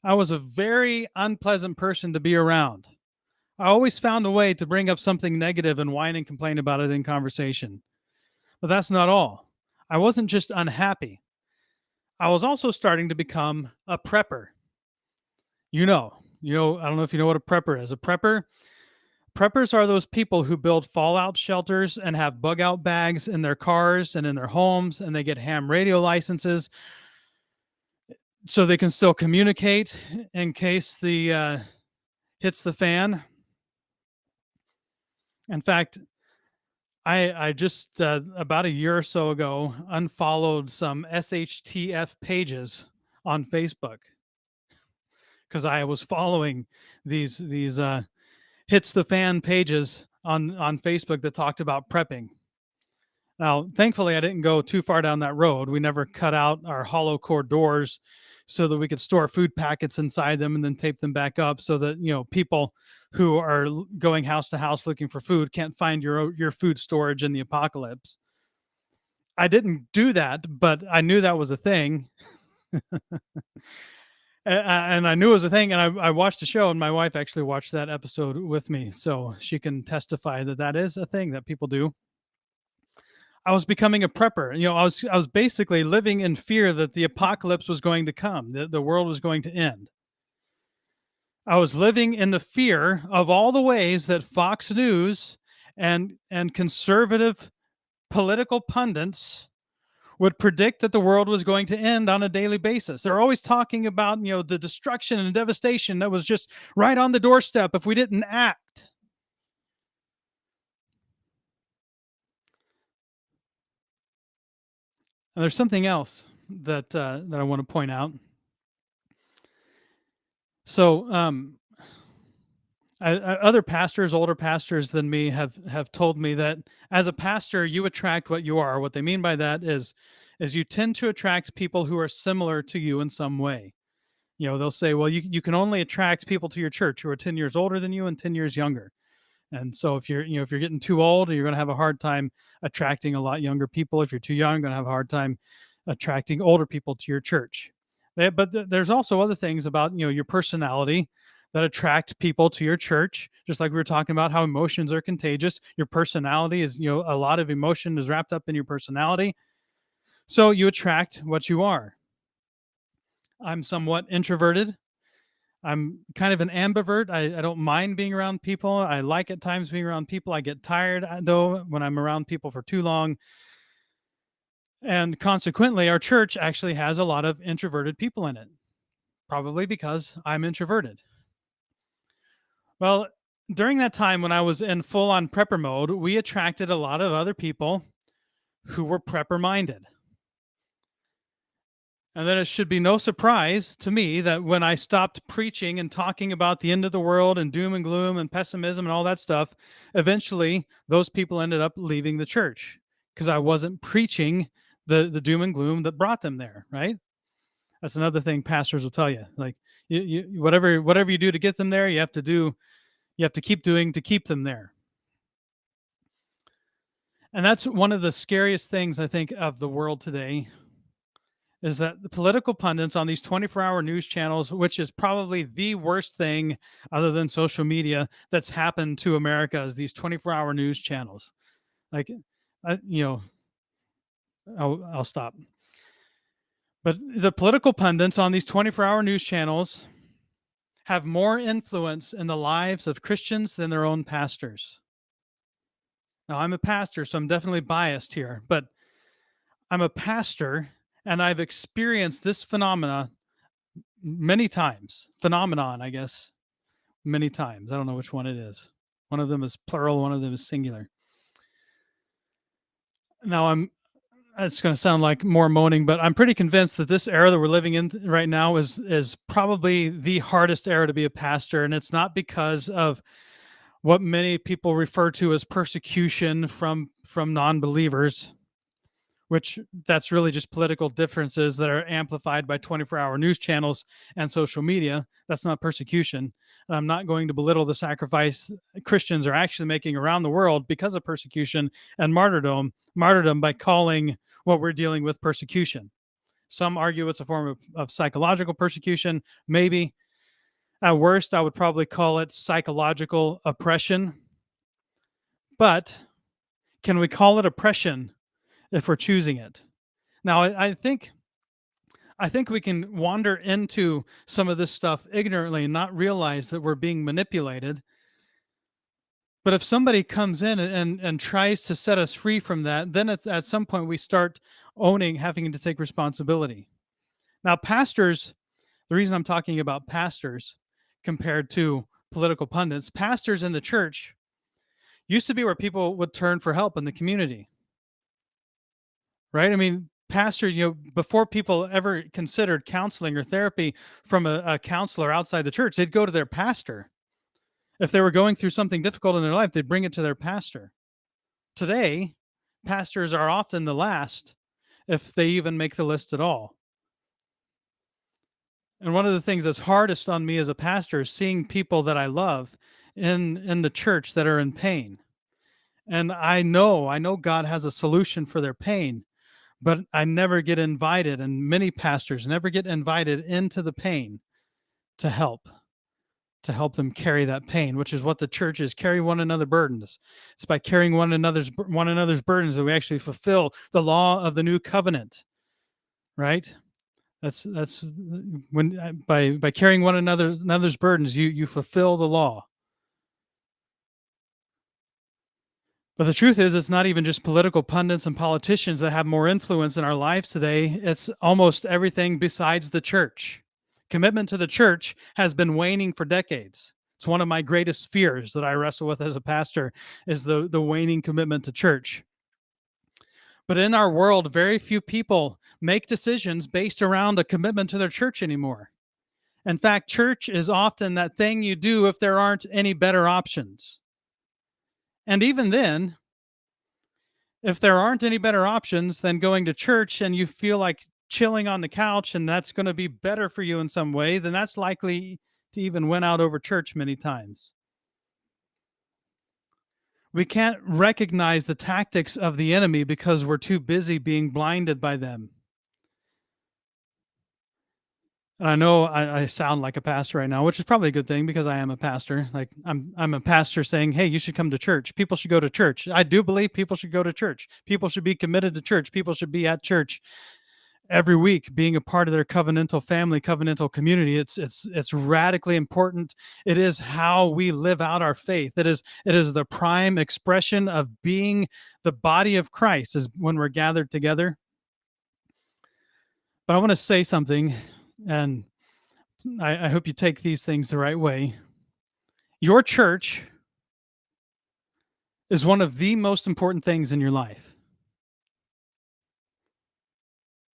I was a very unpleasant person to be around. I always found a way to bring up something negative and whine and complain about it in conversation. But that's not all. I wasn't just unhappy. I was also starting to become a prepper. I don't know if you know what a prepper is. Preppers are those people who build fallout shelters and have bug out bags in their cars and in their homes, and they get ham radio licenses so they can still communicate in case the hits the fan. In fact, I just about a year or so ago unfollowed some SHTF pages on Facebook because I was following these hits the fan pages on Facebook that talked about prepping. Now, thankfully, I didn't go too far down that road. We never cut out our hollow core doors so that we could store food packets inside them and then tape them back up so that people who are going house to house looking for food can't find your food storage in the apocalypse. I didn't do that, but I knew that was a thing. And I knew it was a thing, and I watched the show, and my wife actually watched that episode with me, so she can testify that that is a thing that people do. I was becoming a prepper. I was basically living in fear that the apocalypse was going to come, the world was going to end. I was living in the fear of all the ways that Fox News and conservative political pundits would predict that the world was going to end on a daily basis. They're always talking about, the destruction and devastation that was just right on the doorstep if we didn't act. And there's something else that I want to point out. So, other pastors, older pastors than me, have told me that as a pastor, you attract what you are. What they mean by that is you tend to attract people who are similar to you in some way. They'll say, well, you can only attract people to your church who are 10 years older than you and 10 years younger. And so if you're getting too old, you're going to have a hard time attracting a lot younger people. If you're too young, you're going to have a hard time attracting older people to your church. But there's also other things about your personality that attract people to your church. Just like we were talking about how emotions are contagious. Your personality is, a lot of emotion is wrapped up in your personality. So you attract what you are. I'm somewhat introverted. I'm kind of an ambivert. I don't mind being around people. I like at times being around people. I get tired, though, when I'm around people for too long. And consequently, our church actually has a lot of introverted people in it, probably because I'm introverted. Well, during that time when I was in full on prepper mode, we attracted a lot of other people who were prepper minded. And then it should be no surprise to me that when I stopped preaching and talking about the end of the world and doom and gloom and pessimism and all that stuff, eventually those people ended up leaving the church because I wasn't preaching the doom and gloom that brought them there, right? That's another thing pastors will tell you. Like whatever you do to get them there, you have to keep doing to keep them there. And that's one of the scariest things I think of the world today, is that the political pundits on these 24-hour news channels, which is probably the worst thing other than social media that's happened to America, is these 24-hour news channels. Like, I'll stop. But the political pundits on these 24-hour news channels have more influence in the lives of Christians than their own pastors. Now, I'm a pastor, so I'm definitely biased here, but I'm a pastor and I've experienced this phenomenon many times. Phenomenon, I guess, many times. I don't know which one it is. One of them is plural, one of them is singular. Now, it's going to sound like more moaning, but I'm pretty convinced that this era that we're living in right now is probably the hardest era to be a pastor, and it's not because of what many people refer to as persecution from non-believers, which that's really just political differences that are amplified by 24-hour news channels and social media. That's not persecution. And I'm not going to belittle the sacrifice Christians are actually making around the world because of persecution and martyrdom by calling what we're dealing with persecution. Some argue it's a form of psychological persecution. Maybe. At worst, I would probably call it psychological oppression. But can we call it oppression if we're choosing it. Now, I think we can wander into some of this stuff ignorantly and not realize that we're being manipulated. But if somebody comes in and tries to set us free from that, then at some point we start owning, having to take responsibility. Now, pastors, the reason I'm talking about pastors compared to political pundits, pastors in the church used to be where people would turn for help in the community, right? I mean, pastors, before people ever considered counseling or therapy from a counselor outside the church, they'd go to their pastor. If they were going through something difficult in their life, they'd bring it to their pastor. Today, pastors are often the last, if they even make the list at all. And one of the things that's hardest on me as a pastor is seeing people that I love in the church that are in pain. And I know God has a solution for their pain, but I never get invited, and many pastors never get invited into the pain to help them carry that pain, which is what the church is. Carry one another burdens. It's by carrying one another's burdens that we actually fulfill the law of the new covenant, right? That's when by carrying one another's burdens, you fulfill the law. But the truth is, it's not even just political pundits and politicians that have more influence in our lives today. It's almost everything besides the church. Commitment to the church has been waning for decades. It's one of my greatest fears that I wrestle with as a pastor is the waning commitment to church. But in our world, very few people make decisions based around a commitment to their church anymore. In fact, church is often that thing you do if there aren't any better options. And even then, if there aren't any better options than going to church and you feel like chilling on the couch and that's going to be better for you in some way, then that's likely to even win out over church many times. We can't recognize the tactics of the enemy because we're too busy being blinded by them. And I know I sound like a pastor right now, which is probably a good thing because I am a pastor. Like I'm a pastor saying, "Hey, you should come to church. People should go to church." I do believe people should go to church. People should be committed to church. People should be at church every week, being a part of their covenantal family, covenantal community. It's radically important. It is how we live out our faith. It is the prime expression of being the body of Christ is when we're gathered together. But I want to say something, and I hope you take these things the right way. Your church is one of the most important things in your life.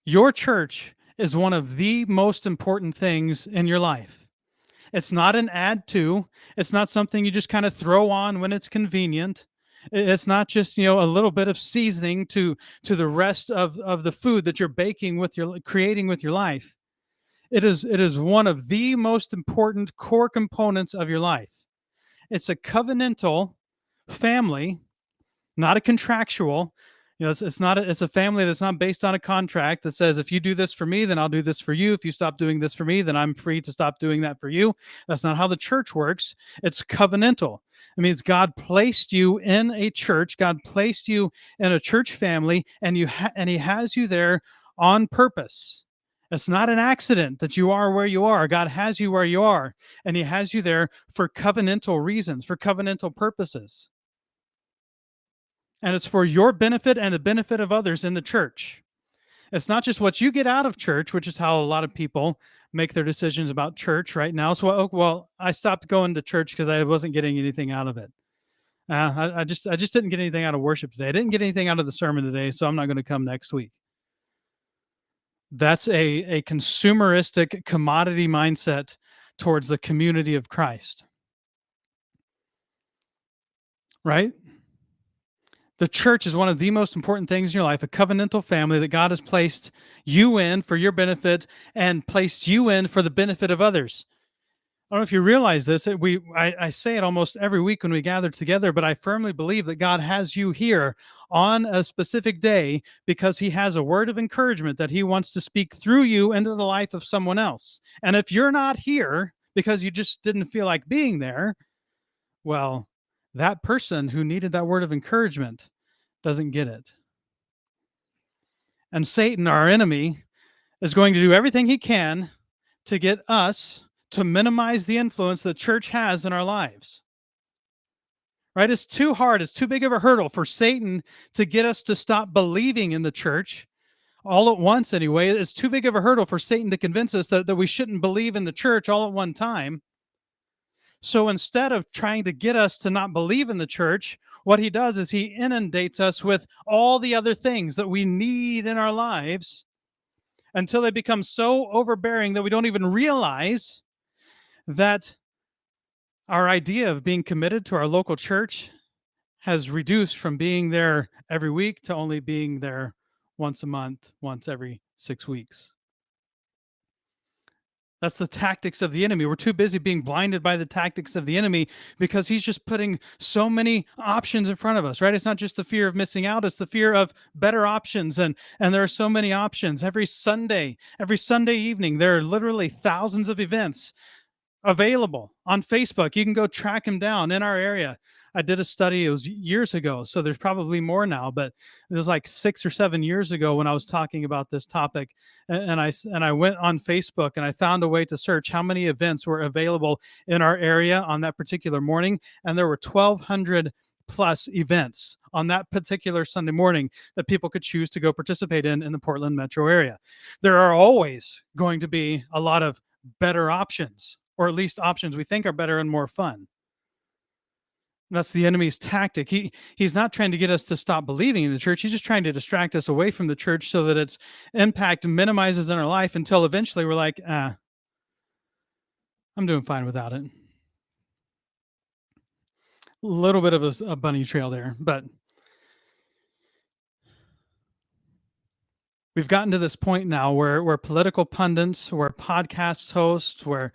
Your church is one of the most important things in your life. It's not an add to, it's not something you just kind of throw on when it's convenient. It's not just, a little bit of seasoning to the rest of the food that you're baking with your creating with your life. It is one of the most important core components of your life. It's a covenantal family, not a contractual. It's a family that's not based on a contract that says if you do this for me, then I'll do this for you. If you stop doing this for me, then I'm free to stop doing that for you. That's not how the church works. It's covenantal. It means God placed you in a church. God placed you in a church family, and He has you there on purpose. It's not an accident that you are where you are. God has you where you are, and He has you there for covenantal reasons, for covenantal purposes. And it's for your benefit and the benefit of others in the church. It's not just what you get out of church, which is how a lot of people make their decisions about church right now. So, well, I stopped going to church because I wasn't getting anything out of it. I just didn't get anything out of worship today. I didn't get anything out of the sermon today, so I'm not going to come next week. That's a consumeristic commodity mindset towards the community of Christ. Right? The church is one of the most important things in your life, a covenantal family that God has placed you in for your benefit and placed you in for the benefit of others. I don't know if you realize this. I say it almost every week when we gather together, but I firmly believe that God has you here on a specific day because He has a word of encouragement that He wants to speak through you into the life of someone else. And if you're not here because you just didn't feel like being there, well, that person who needed that word of encouragement doesn't get it. And Satan, our enemy, is going to do everything he can to get us to minimize the influence the church has in our lives. Right? It's too hard. It's too big of a hurdle for Satan to get us to stop believing in the church all at once anyway. It's too big of a hurdle for Satan to convince us that we shouldn't believe in the church all at one time. So instead of trying to get us to not believe in the church, what he does is he inundates us with all the other things that we need in our lives until they become so overbearing that we don't even realize that our idea of being committed to our local church has reduced from being there every week to only being there once a month, once every 6 weeks. That's the tactics of the enemy. We're too busy being blinded by the tactics of the enemy because he's just putting so many options in front of us, right? It's not just the fear of missing out, it's the fear of better options. And there are so many options. Every Sunday evening, there are literally thousands of events available on Facebook. You can go track them down in our area. I did a study, it was years ago, so there's probably more now, but it was like 6 or 7 years ago when I was talking about this topic. And I went on Facebook and I found a way to search how many events were available in our area on that particular morning. And there were 1,200 plus events on that particular Sunday morning that people could choose to go participate in the Portland metro area. There are always going to be a lot of better options, or at least options we think are better and more fun. That's the enemy's tactic. He's not trying to get us to stop believing in the church. He's just trying to distract us away from the church so that its impact minimizes in our life until eventually we're like, I'm doing fine without it. A little bit of a bunny trail there, but we've gotten to this point now where political pundits, where podcast hosts, where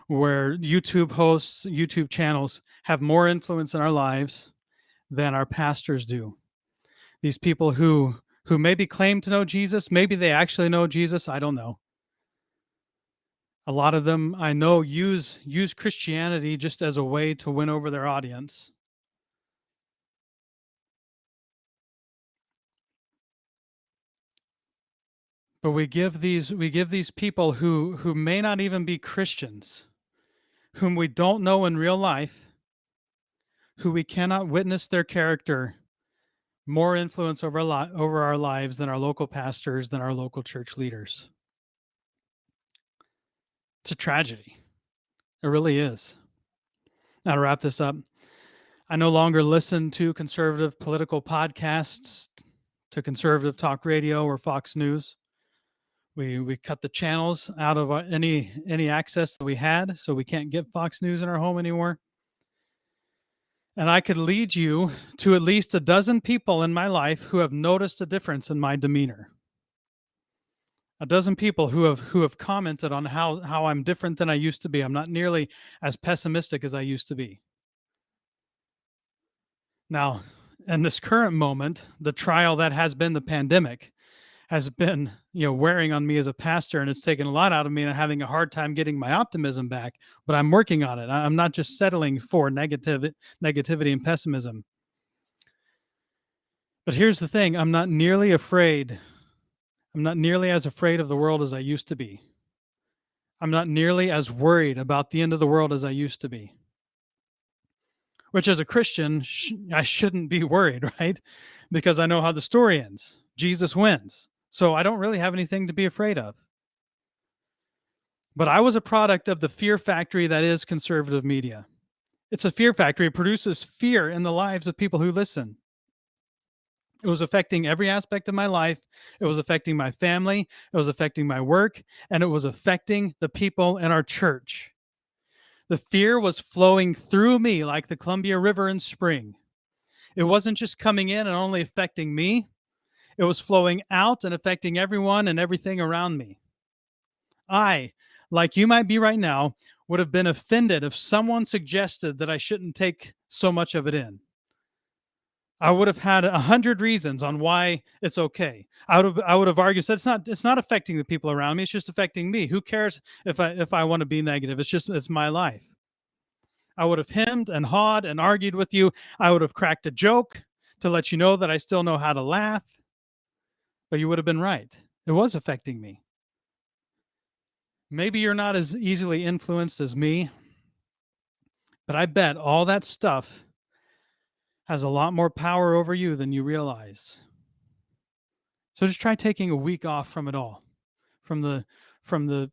YouTube hosts, YouTube channels have more influence in our lives than our pastors do. These people who maybe claim to know Jesus, maybe they actually know Jesus, I don't know. A lot of them I know use Christianity just as a way to win over their audience. But we give these people who may not even be Christians, whom we don't know in real life, who we cannot witness their character, more influence over our lives than our local pastors, than our local church leaders. It's a tragedy. It really is. Now, to wrap this up, I no longer listen to conservative political podcasts, to conservative talk radio or Fox News. We cut the channels out of any access that we had, so we can't get Fox News in our home anymore. And I could lead you to at least a dozen people in my life who have noticed a difference in my demeanor. A dozen people who have commented on how I'm different than I used to be. I'm not nearly as pessimistic as I used to be. Now, in this current moment, the trial that has been the pandemic has been, wearing on me as a pastor, and it's taken a lot out of me, and I'm having a hard time getting my optimism back, but I'm working on it. I'm not just settling for negativity and pessimism. But here's the thing, I'm not nearly as afraid of the world as I used to be. I'm not nearly as worried about the end of the world as I used to be. Which, as a Christian, I shouldn't be worried, right? Because I know how the story ends. Jesus wins. So I don't really have anything to be afraid of. But I was a product of the fear factory that is conservative media. It's a fear factory. It produces fear in the lives of people who listen. It was affecting every aspect of my life. It was affecting my family. It was affecting my work. And it was affecting the people in our church. The fear was flowing through me like the Columbia River in spring. It wasn't just coming in and only affecting me. It was flowing out and affecting everyone and everything around me. I, like you might be right now, would have been offended if someone suggested that I shouldn't take so much of it in. I would have had 100 reasons on why it's okay. I would have argued that it's not affecting the people around me. It's just affecting me. Who cares if I want to be negative? It's my life. I would have hemmed and hawed and argued with you. I would have cracked a joke to let you know that I still know how to laugh. but you would have been right. It was affecting me. Maybe you're not as easily influenced as me, but I bet all that stuff has a lot more power over you than you realize. So just try taking a week off from it all, from the from the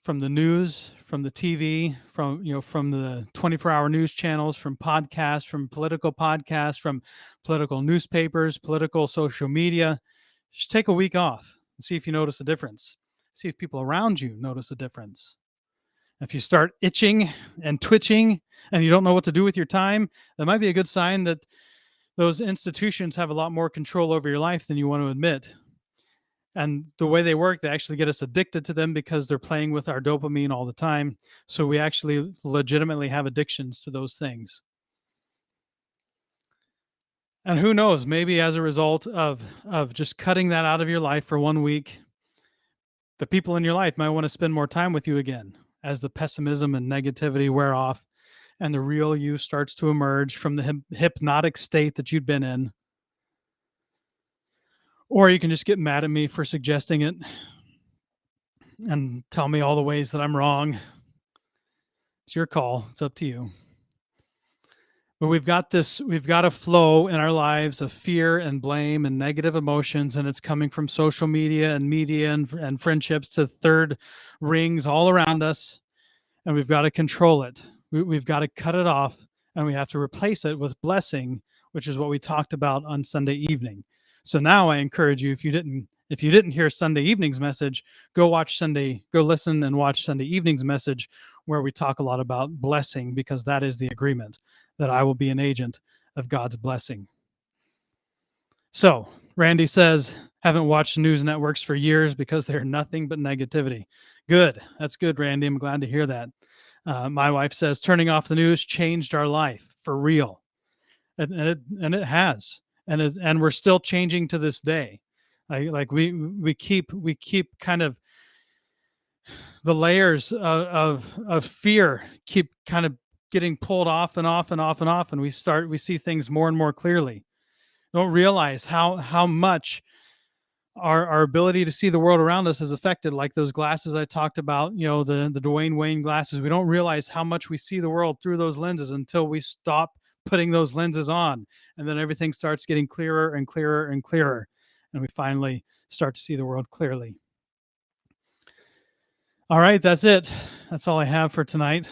from the news, from the TV, from the 24-hour news channels, from podcasts, from political podcasts, from political newspapers, political social media. Just take a week off and see if you notice a difference. See if people around you notice a difference. If you start itching and twitching and you don't know what to do with your time, that might be a good sign that those institutions have a lot more control over your life than you want to admit. And the way they work, they actually get us addicted to them because they're playing with our dopamine all the time. So we actually legitimately have addictions to those things. And who knows, maybe as a result of just cutting that out of your life for 1 week, the people in your life might want to spend more time with you again as the pessimism and negativity wear off and the real you starts to emerge from the hypnotic state that you'd been in. Or you can just get mad at me for suggesting it and tell me all the ways that I'm wrong. It's your call. It's up to you. But we've got a flow in our lives of fear and blame and negative emotions, and it's coming from social media and friendships to third rings all around us. And we've got to control it. We've got to cut it off, and we have to replace it with blessing, which is what we talked about on Sunday evening. So now I encourage you, if you didn't hear Sunday evening's message, go listen and watch Sunday evening's message, where we talk a lot about blessing, because that is the agreement, that I will be an agent of God's blessing. So Randy says, haven't watched news networks for years because they're nothing but negativity. Good. That's good, Randy. I'm glad to hear that. My wife says turning off the news changed our life for real. And it has. And we're still changing to this day. We keep kind of the layers of fear keep kind of getting pulled off and off and off and off, and we see things more and more clearly. Don't realize how much our ability to see the world around us is affected, like those glasses I talked about, the Dwayne Wayne glasses. We don't realize how much we see the world through those lenses until we stop putting those lenses on, and then everything starts getting clearer and clearer and clearer, and we finally start to see the world clearly. All right, that's it. That's all I have for tonight.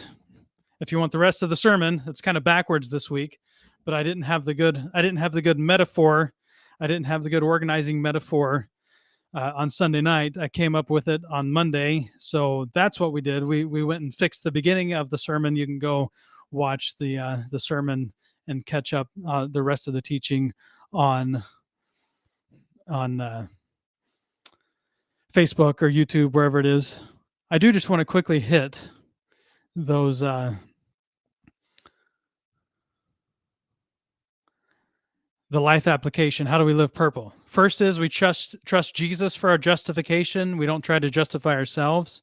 If you want the rest of the sermon, it's kind of backwards this week, but I didn't have the good metaphor. I didn't have the good organizing metaphor on Sunday night. I came up with it on Monday. So that's what we did. We went and fixed the beginning of the sermon. You can go watch the sermon and catch up the rest of the teaching on Facebook or YouTube, wherever it is. I do just want to quickly hit those the life application. How do we live purple? First is we trust Jesus for our justification. We don't try to justify ourselves.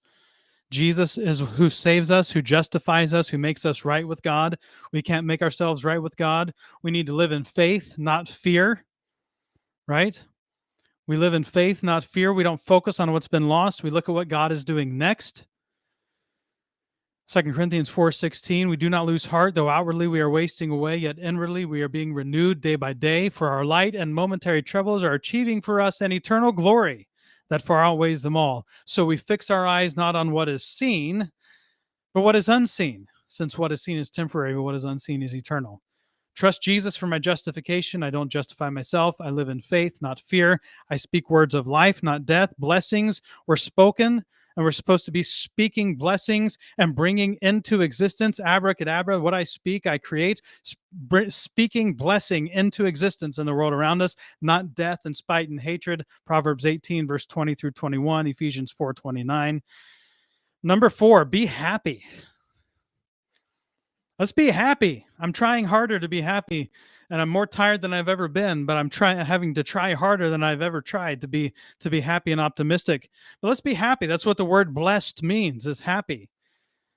Jesus is who saves us, who justifies us, who makes us right with God. We can't make ourselves right with God. We need to live in faith, not fear, right? We live in faith, not fear. We don't focus on what's been lost. We look at what God is doing next. 2 Corinthians 4:16, we do not lose heart, though outwardly we are wasting away, yet inwardly we are being renewed day by day, for our light and momentary troubles are achieving for us an eternal glory that far outweighs them all. So we fix our eyes not on what is seen, but what is unseen, since what is seen is temporary, but what is unseen is eternal. Trust Jesus for my justification. I don't justify myself. I live in faith, not fear. I speak words of life, not death. Blessings were spoken, and we're supposed to be speaking blessings and bringing into existence, abracadabra, what I speak, I create, speaking blessing into existence in the world around us, not death and spite and hatred. Proverbs 18, verse 20 through 21, Ephesians 4:29. Number 4, be happy. Let's be happy. I'm trying harder to be happy, and I'm more tired than I've ever been, but I'm having to try harder than I've ever tried to be happy and optimistic. But let's be happy. That's what the word blessed means, is happy.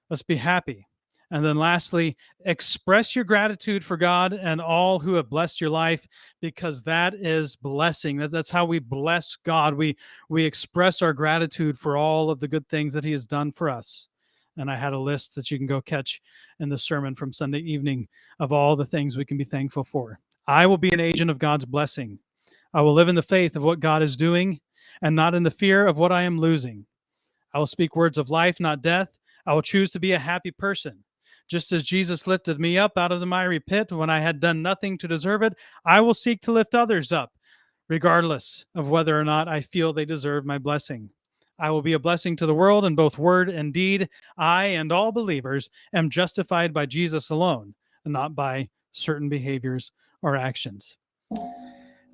Let's be happy. And then lastly, express your gratitude for God and all who have blessed your life, because that is blessing. That's how we bless God. We express our gratitude for all of the good things that he has done for us. And I had a list that you can go catch in the sermon from Sunday evening of all the things we can be thankful for. I will be an agent of God's blessing. I will live in the faith of what God is doing and not in the fear of what I am losing. I will speak words of life, not death. I will choose to be a happy person. Just as Jesus lifted me up out of the miry pit when I had done nothing to deserve it, I will seek to lift others up, regardless of whether or not I feel they deserve my blessing. I will be a blessing to the world in both word and deed. I and all believers am justified by Jesus alone, and not by certain behaviors or actions.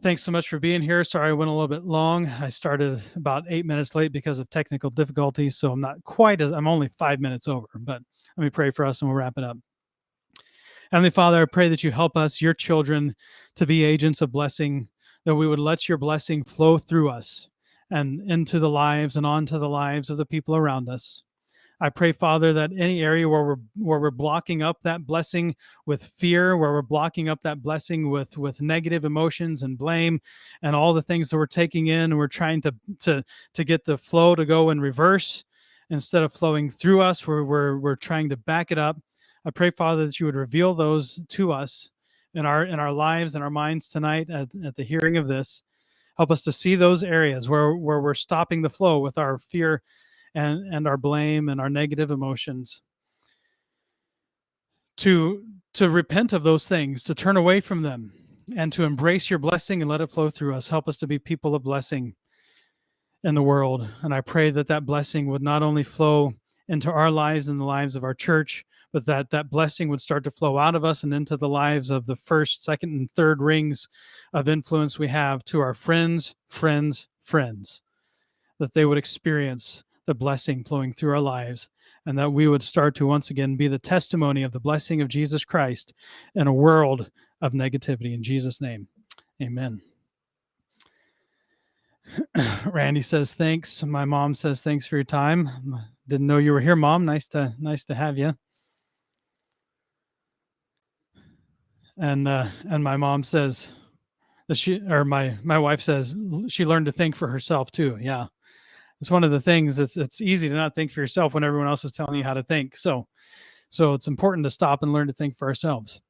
Thanks so much for being here. Sorry I went a little bit long. I started about 8 minutes late because of technical difficulties, so I'm only 5 minutes over, but let me pray for us and we'll wrap it up. Heavenly Father, I pray that you help us, your children, to be agents of blessing, that we would let your blessing flow through us and into the lives and onto the lives of the people around us. I pray, Father, that any area where we're blocking up that blessing with fear, where we're blocking up that blessing with negative emotions and blame and all the things that we're taking in, and we're trying to get the flow to go in reverse instead of flowing through us, we're trying to back it up. I pray, Father, that you would reveal those to us in our lives and our minds tonight at the hearing of this. Help us to see those areas where we're stopping the flow with our fear and our blame and our negative emotions, to repent of those things, to turn away from them, and to embrace your blessing and let it flow through us. Help us to be people of blessing in the world. And I pray that that blessing would not only flow into our lives and the lives of our church, but that blessing would start to flow out of us and into the lives of the first, second, and third rings of influence we have to our friends, that they would experience the blessing flowing through our lives, and that we would start to once again be the testimony of the blessing of Jesus Christ in a world of negativity. In Jesus' name, amen. Randy says thanks. My mom says thanks for your time. Didn't know you were here, Mom. Nice to have you. And my mom says that my wife says she learned to think for herself too. Yeah. It's one of the things. It's easy to not think for yourself when everyone else is telling you how to think. So it's important to stop and learn to think for ourselves.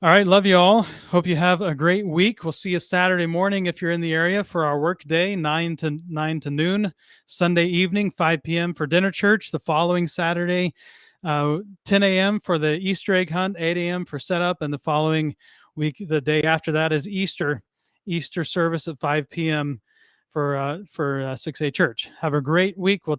All right, love you all. Hope you have a great week. We'll see you Saturday morning if you're in the area for our work day, 9 to noon. Sunday evening, 5 p.m. for dinner church. The following Saturday, 10 a.m. for the Easter egg hunt, 8 a.m. for setup, and the following week, the day after that, is Easter service at 5 p.m. for SixEight Church. Have a great week. We'll